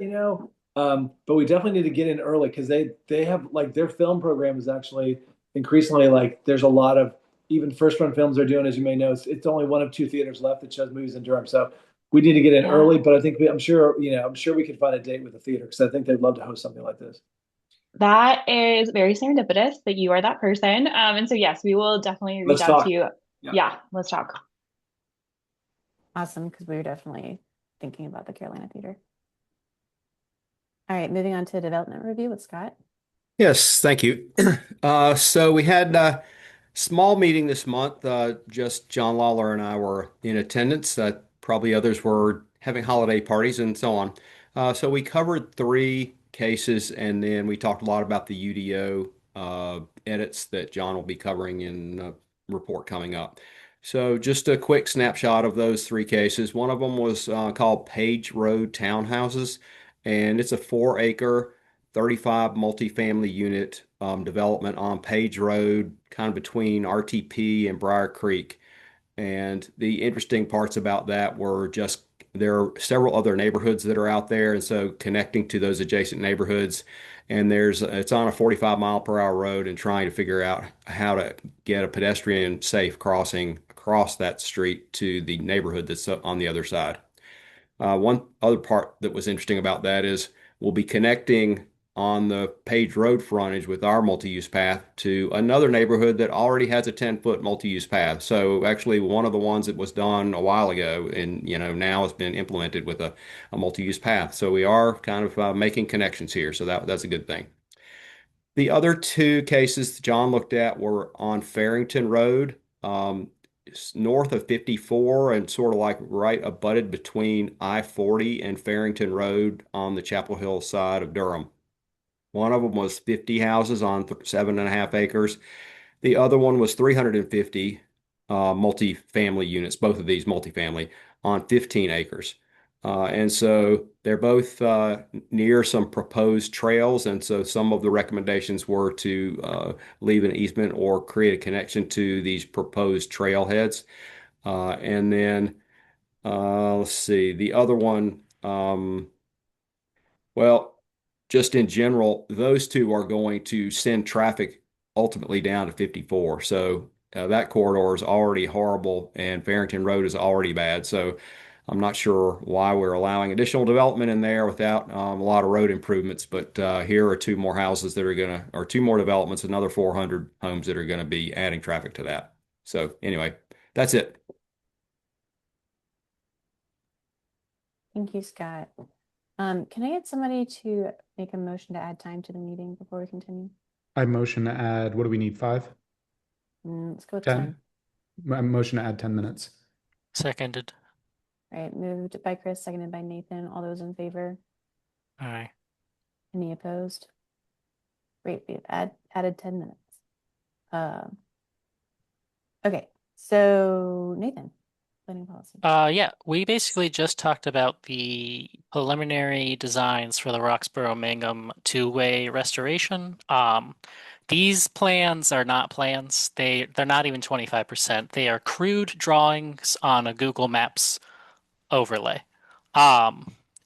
But we definitely need to get in early because they have like their film program is actually increasingly like there's a lot of even first run films they're doing, as you may know. It's only one of two theaters left that shows movies in Durham, so we need to get in early. But I think I'm sure we can find a date with the theater because I think they'd love to host something like this. That is very serendipitous that you are that person. And so, yes, we will definitely reach out to you. Yeah, let's talk. Awesome, because we were definitely thinking about the Carolina Theater. All right, moving on to development review with Scott. Yes, thank you. So we had a small meeting this month. Just John Lawler and I were in attendance. Probably others were having holiday parties and so on. So we covered three cases, and then we talked a lot about the UDO edits that John will be covering in a report coming up. So just a quick snapshot of those three cases. One of them was called Page Road Townhouses, and it's a 4-acre, 35 multifamily unit development on Page Road, kind of between RTP and Briar Creek. And the interesting parts about that were just there are several other neighborhoods that are out there, and so connecting to those adjacent neighborhoods. And it's on a 45-mile-per-hour road, and trying to figure out how to get a pedestrian safe crossing across that street to the neighborhood that's on the other side. One other part that was interesting about that is we'll be connecting on the Page Road frontage with our multi-use path to another neighborhood that already has a 10-foot multi-use path. So actually one of the ones that was done a while ago and now has been implemented with a multi-use path. So we are kind of making connections here. So that's a good thing. The other two cases John looked at were on Farrington Road. It's north of 54 and sort of like right abutted between I-40 and Farrington Road on the Chapel Hill side of Durham. One of them was 50 houses on 7.5 acres. The other one was 350 multifamily units, both of these multifamily on 15 acres. And so they're both near some proposed trails. And so some of the recommendations were to leave an easement or create a connection to these proposed trailheads. And then let's see, the other one, well, just in general, those two are going to send traffic ultimately down to 54. So that corridor is already horrible and Farrington Road is already bad. So I'm not sure why we're allowing additional development in there without a lot of road improvements. But here are two more houses that are or two more developments, another 400 homes that are going to be adding traffic to that. So anyway, that's it. Thank you, Scott. Can I get somebody to make a motion to add time to the meeting before we continue? I motion to add, what do we need, 5? Let's go with 10? I motion to add 10 minutes. Seconded. All right, moved by Chris, seconded by Nathan. All those in favor? Aye. Any opposed? Great, we've added 10 minutes. Okay, so Nathan, planning policy. Yeah, we basically just talked about the preliminary designs for the Roxborough Mangum two-way restoration. These plans are not plans. They're not even 25%. They are crude drawings on a Google Maps overlay.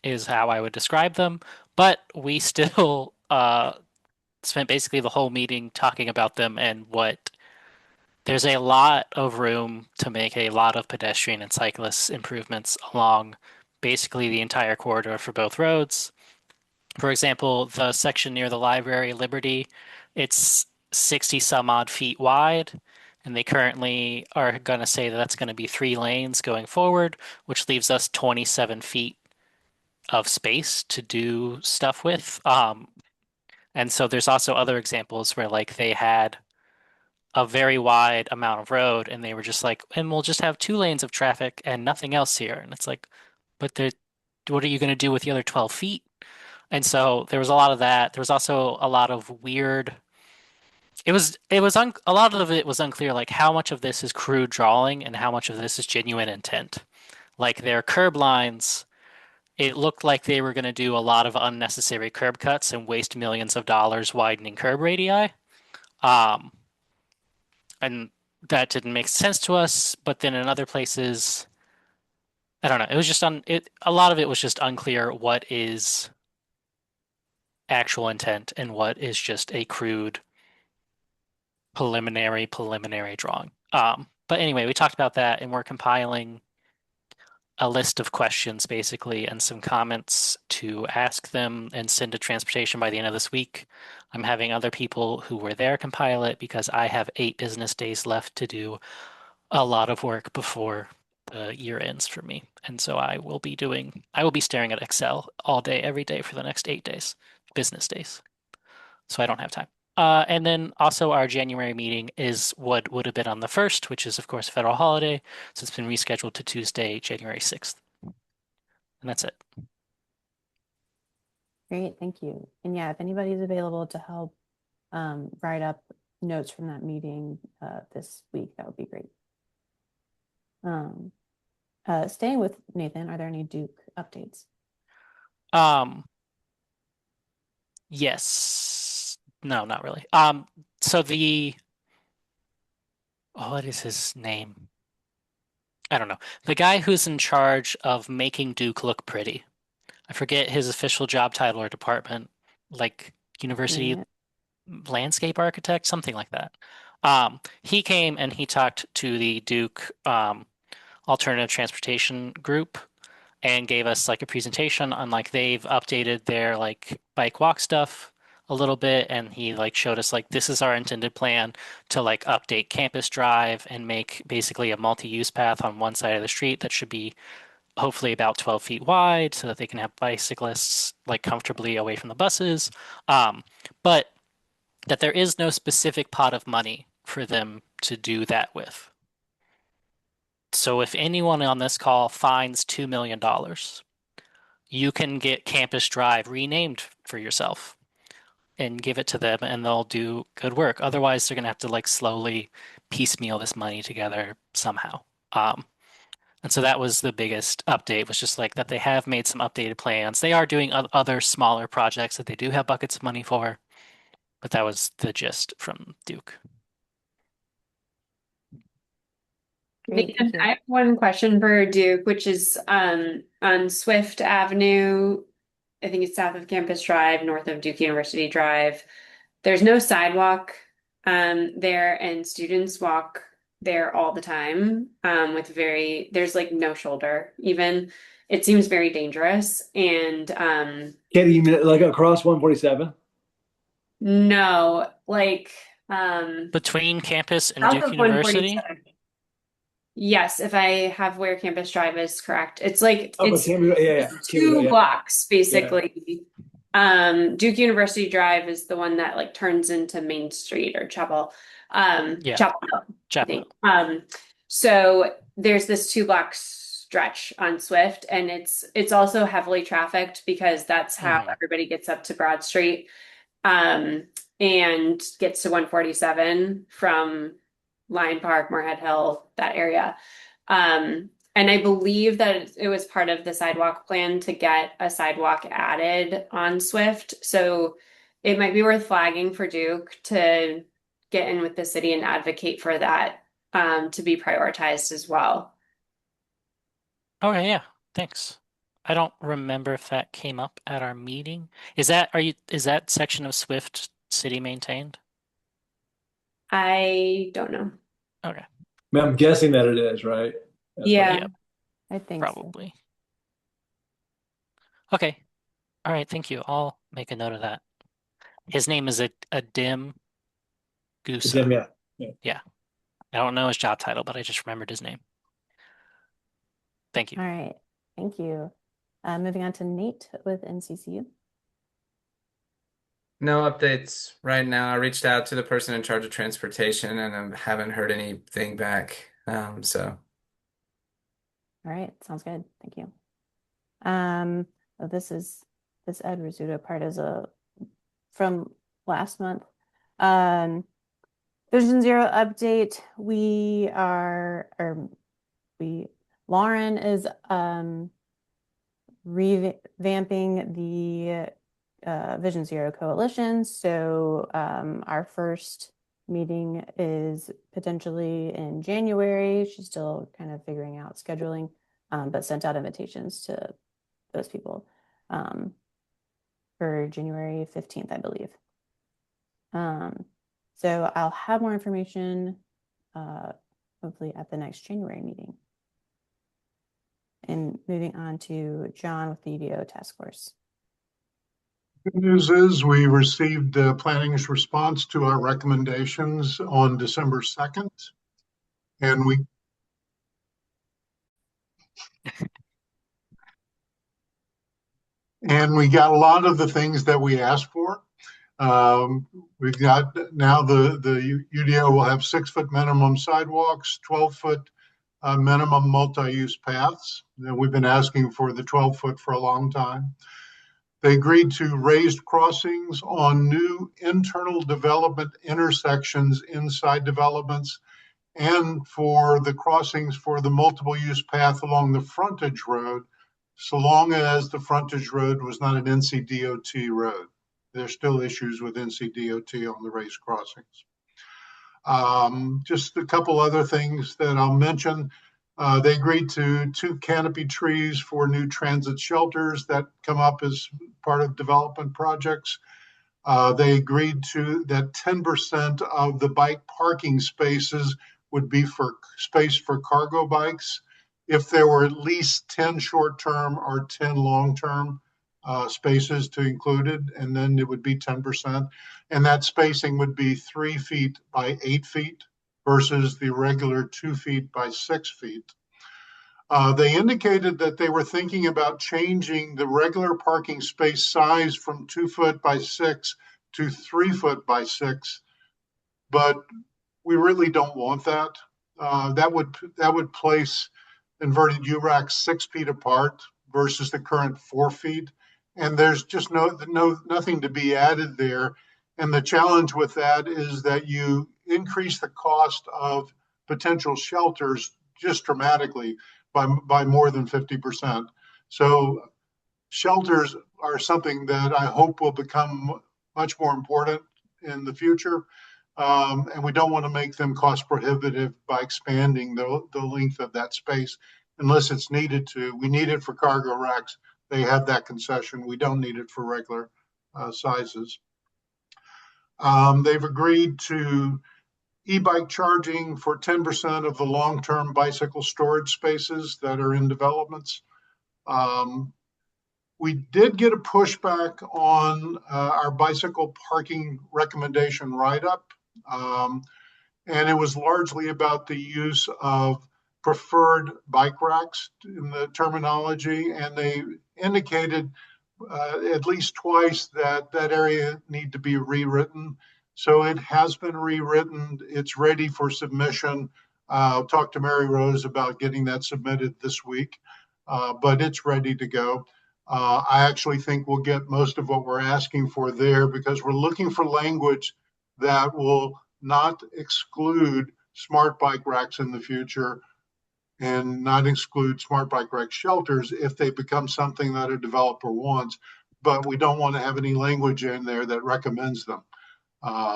Is how I would describe them. But we still spent basically the whole meeting talking about them and what there's a lot of room to make a lot of pedestrian and cyclist improvements along basically the entire corridor for both roads. For example, the section near the library, Liberty, it's 60 some odd feet wide, and they currently are going to say that that's going to be 3 lanes going forward, which leaves us 27 feet of space to do stuff with. And so there's also other examples where like they had a very wide amount of road and they were just like, and we'll just have 2 lanes of traffic and nothing else here. And it's like, but what are you going to do with the other 12 feet? And so there was a lot of that. There was also a lot of weird. A lot of it was unclear, like how much of this is crude drawing and how much of this is genuine intent. Like their curb lines, it looked like they were going to do a lot of unnecessary curb cuts and waste millions of dollars widening curb radii. Um, and that didn't make sense to us. But then in other places, I don't know. It was just a lot of it was just unclear what is actual intent and what is just a crude preliminary drawing. But anyway, we talked about that, and we're compiling a list of questions basically and some comments to ask them and send to transportation by the end of this week. I'm having other people who were there compile it because I have 8 business days left to do a lot of work before the year ends for me. And so I will be staring at Excel all day, every day for the next 8 days, business days. So I don't have time. And then also our January meeting is what would have been on the 1st, which is of course a federal holiday. So it's been rescheduled to Tuesday, January 6th. And that's it. Great, thank you. And yeah, if anybody's available to help write up notes from that meeting this week, that would be great. Um, staying with Nathan, are there any Duke updates? Yes. No, not really. So what is his name? I don't know. The guy who's in charge of making Duke look pretty. I forget his official job title or department, like university Yeah. landscape architect, something like that. He came and he talked to the Duke alternative transportation group and gave us like a presentation on like they've updated their like bike walk stuff a little bit, and he like showed us like this is our intended plan to like update Campus Drive and make basically a multi-use path on one side of the street that should be hopefully about 12 feet wide so that they can have bicyclists like comfortably away from the buses. But that there is no specific pot of money for them to do that with. So if anyone on this call finds $2 million, you can get Campus Drive renamed for yourself and give it to them and they'll do good work. Otherwise, they're going to have to like slowly piecemeal this money together somehow. And so that was the biggest update, was just like that they have made some updated plans. They are doing other smaller projects that they do have buckets of money for, but that was the gist from Duke. Nathan, I have one question for Duke, which is on Swift Avenue. I think it's south of Campus Drive, north of Duke University Drive. There's no sidewalk there, and students walk there all the time there's like no shoulder even. It seems very dangerous. And Katie, you mean like across 147? no, like between campus and south Duke of University? 147. Yes, if I have where Campus Drive is correct. It's like it's two blocks basically. Duke University Drive is the one that like turns into Main Street or Chapel. Chapel Hill, I think. So there's this 2 block stretch on Swift, and it's also heavily trafficked because that's how everybody gets up to Broad Street and gets to 147 from Lion Park, Moorhead Hill, that area. And I believe that it was part of the sidewalk plan to get a sidewalk added on Swift. So it might be worth flagging for Duke to get in with the city and advocate for that to be prioritized as well. Okay, yeah, thanks. I don't remember if that came up at our meeting. Is that section of Swift city maintained? I don't know. Okay. I mean, I'm guessing that it is, right? Yeah. I think probably. Okay. All right, thank you. I'll make a note of that. His name is Adim Gusa. Adim, yeah. I don't know his job title, but I just remembered his name. Thank you. All right. Thank you. Moving on to Nate with NCCU. No updates right now. I reached out to the person in charge of transportation and I haven't heard anything back. So. All right, sounds good. Thank you. This Ed Rizzuto part is from last month. Vision Zero update. Lauren is revamping the Vision Zero Coalition. So our first meeting is potentially in January. She's still kind of figuring out scheduling, but sent out invitations to those people for January 15th, I believe. So I'll have more information hopefully at the next January meeting. And moving on to John with the UDO task force. Good news is we received planning's response to our recommendations on December 2nd. And we got a lot of the things that we asked for. We've got now the UDO will have 6-foot minimum sidewalks, 12-foot minimum multi-use paths. We've been asking for the 12-foot for a long time. They agreed to raised crossings on new internal development intersections inside developments and for the crossings for the multiple use path along the frontage road, so long as the frontage road was not an NCDOT road. There's still issues with NCDOT on the race crossings. Just a couple other things that I'll mention. They agreed to 2 canopy trees for new transit shelters that come up as part of development projects. They agreed to that 10% of the bike parking spaces would be for space for cargo bikes if there were at least 10 short-term or 10 long-term spaces to included, and then it would be 10%. And that spacing would be 3 feet by 8 feet versus the regular 2 feet by 6 feet. They indicated that they were thinking about changing the regular parking space size from 2 foot by 6 to 3 foot by 6, but we really don't want that. That would place inverted U-racks 6 feet apart versus the current 4 feet, and there's just nothing to be added there. And the challenge with that is that you increase the cost of potential shelters just dramatically by more than 50%. So shelters are something that I hope will become much more important in the future. And we don't want to make them cost prohibitive by expanding the length of that space unless it's needed to. We need it for cargo racks. They have that concession. We don't need it for regular sizes. They've agreed to e-bike charging for 10% of the long-term bicycle storage spaces that are in developments. We did get a pushback on our bicycle parking recommendation write-up, and it was largely about the use of preferred bike racks in the terminology, and they indicated at least twice that that area need to be rewritten. So it has been rewritten. It's ready for submission. I'll talk to Mary Rose about getting that submitted this week, but it's ready to go. I actually think we'll get most of what we're asking for there because we're looking for language that will not exclude smart bike racks in the future and not exclude smart bike rack shelters if they become something that a developer wants, but we don't want to have any language in there that recommends them.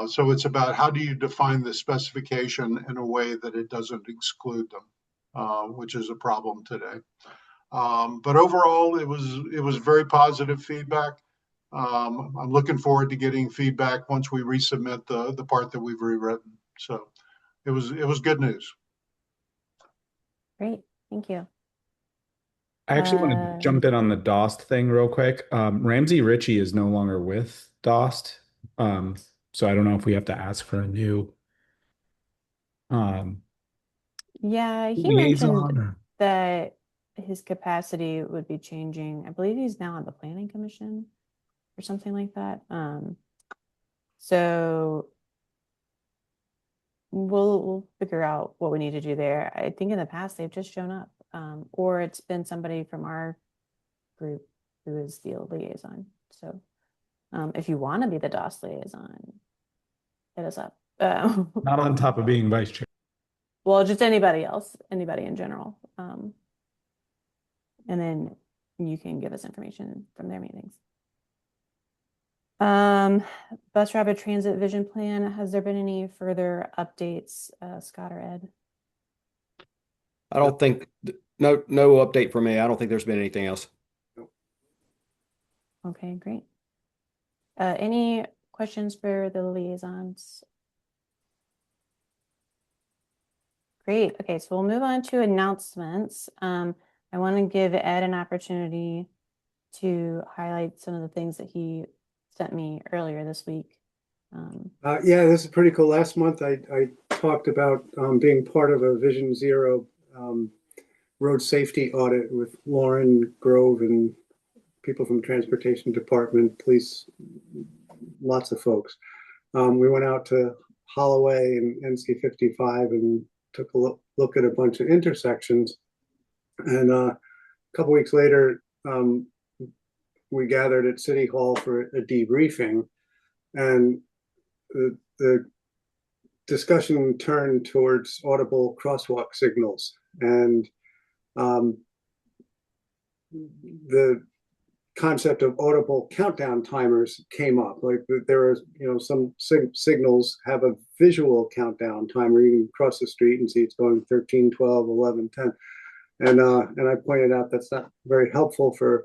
So it's about how do you define the specification in a way that it doesn't exclude them, which is a problem today. But overall, it was very positive feedback. I'm looking forward to getting feedback once we resubmit the part that we've rewritten. So it was good news. Great, thank you. I actually want to jump in on the DOST thing real quick. Ramsey Ritchie is no longer with DOST, so I don't know if we have to ask for a new Yeah, he mentioned that his capacity would be changing. I believe he's now on the Planning Commission or something like that. So we'll figure out what we need to do there. I think in the past they've just shown up, or it's been somebody from our group who is the liaison. So if you want to be the DOS liaison, hit us up. Not on top of being vice chair. Well, just anybody else, anybody in general. And then you can give us information from their meetings. Bus rapid transit vision plan. Has there been any further updates, Scott or Ed? I don't think, no update for me. I don't think there's been anything else. Okay, great. Any questions for the liaisons? Great. Okay, so we'll move on to announcements. I want to give Ed an opportunity to highlight some of the things that he sent me earlier this week. Yeah, this is pretty cool. Last month, I talked about being part of a Vision Zero road safety audit with Lauren Grove and people from the Transportation Department, police, lots of folks. We went out to Holloway and NC 55 and took a look at a bunch of intersections. And a couple weeks later, we gathered at City Hall for a debriefing. And the discussion turned towards audible crosswalk signals, and the concept of audible countdown timers came up. Like there are, some signals have a visual countdown timer. You can cross the street and see it's going 13, 12, 11, 10. And I pointed out that's not very helpful for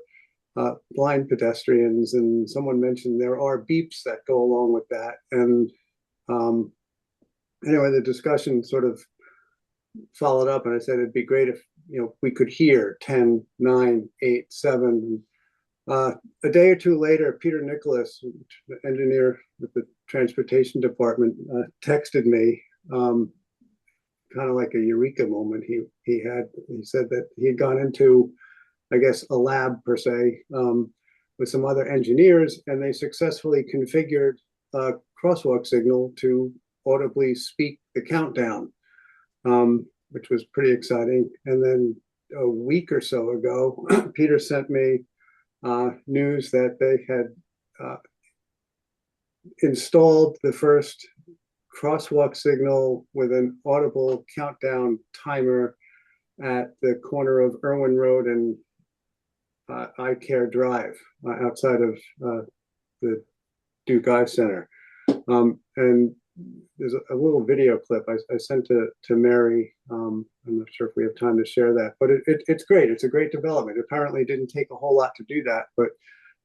blind pedestrians. And someone mentioned there are beeps that go along with that. And anyway, the discussion sort of followed up, and I said it'd be great if we could hear 10, 9, 8, 7. A day or two later, Peter Nicholas, the engineer with the transportation department, texted me, kind of like a eureka moment. He said that he had gone into, I guess, a lab per se, with some other engineers, and they successfully configured a crosswalk signal to audibly speak the countdown, which was pretty exciting. And then a week or so ago, Peter sent me news that they had installed the first crosswalk signal with an audible countdown timer at the corner of Irwin Road and Eye Care Drive, outside of the Duke Eye Center. And there's a little video clip I sent to Mary. I'm not sure if we have time to share that, but it's great. It's a great development. Apparently it didn't take a whole lot to do that, but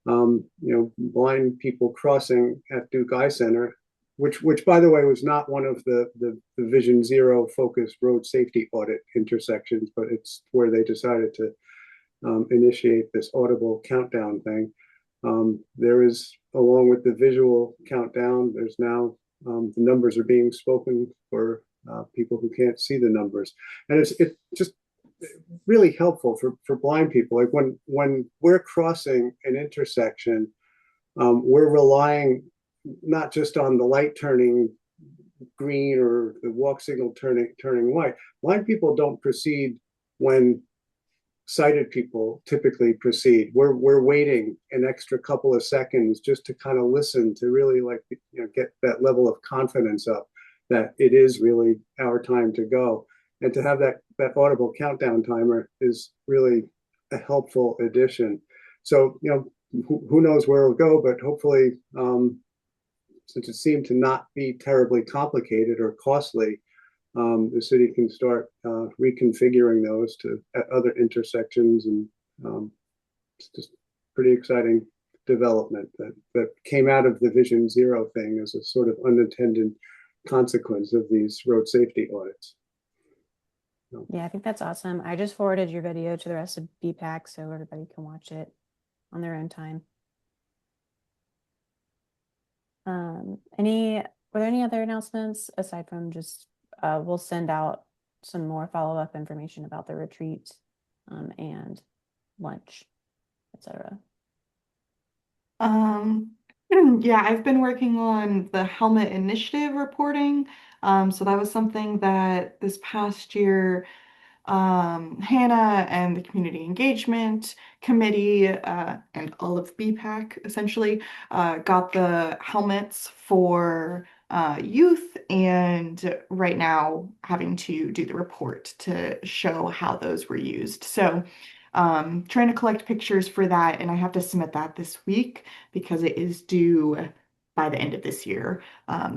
blind people crossing at Duke Eye Center, which by the way was not one of the Vision Zero focused road safety audit intersections, but it's where they decided to initiate this audible countdown thing. There is, along with the visual countdown, there's now the numbers are being spoken for people who can't see the numbers, and it's just really helpful for blind people. Like when we're crossing an intersection, we're relying not just on the light turning green or the walk signal turning white. Blind people don't proceed when sighted people typically proceed. We're waiting an extra couple of seconds just to kind of listen, to really get that level of confidence up that it is really our time to go. And to have that audible countdown timer is really a helpful addition. So who knows where it'll go, but hopefully, since it seemed to not be terribly complicated or costly, the city can start reconfiguring those at other intersections, and it's just pretty exciting development that came out of the Vision Zero thing as a sort of unintended consequence of these road safety audits. Yeah, I think that's awesome. I just forwarded your video to the rest of BPAC so everybody can watch it on their own time. Were there any other announcements aside from just we'll send out some more follow-up information about the retreat and lunch, etc. Yeah, I've been working on the helmet initiative reporting. So that was something that this past year, Hannah and the Community Engagement Committee and all of BPAC essentially got the helmets for youth, and right now having to do the report to show how those were used. So trying to collect pictures for that, and I have to submit that this week because it is due by the end of this year.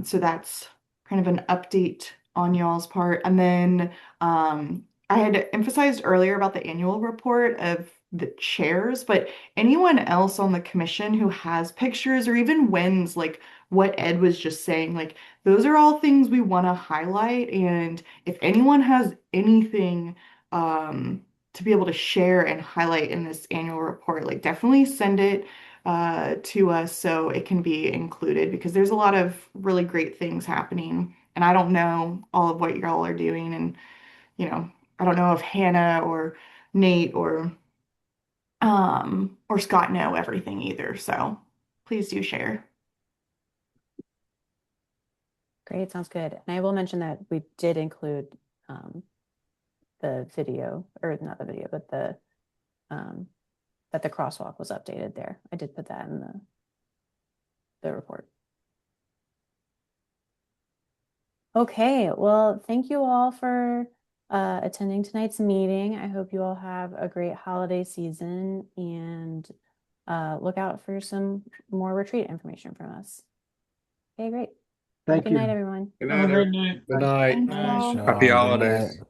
So that's kind of an update on y'all's part. And then I had emphasized earlier about the annual report of the chairs, but anyone else on the commission who has pictures or even wins, like what Ed was just saying, like those are all things we want to highlight. And if anyone has anything to be able to share and highlight in this annual report, like definitely send it to us so it can be included, because there's a lot of really great things happening. And I don't know all of what y'all are doing, and I don't know if Hannah or Nate or Scott know everything either. So please do share. Great, sounds good. And I will mention that we did include the video, or not the video, but that the crosswalk was updated there. I did put that in the report. Okay, well, thank you all for attending tonight's meeting. I hope you all have a great holiday season and look out for some more retreat information from us. Okay, great. Have a Thank good night, you. everyone. Have a great night. Good night. Thanks, all. Sure, Happy good holidays. night.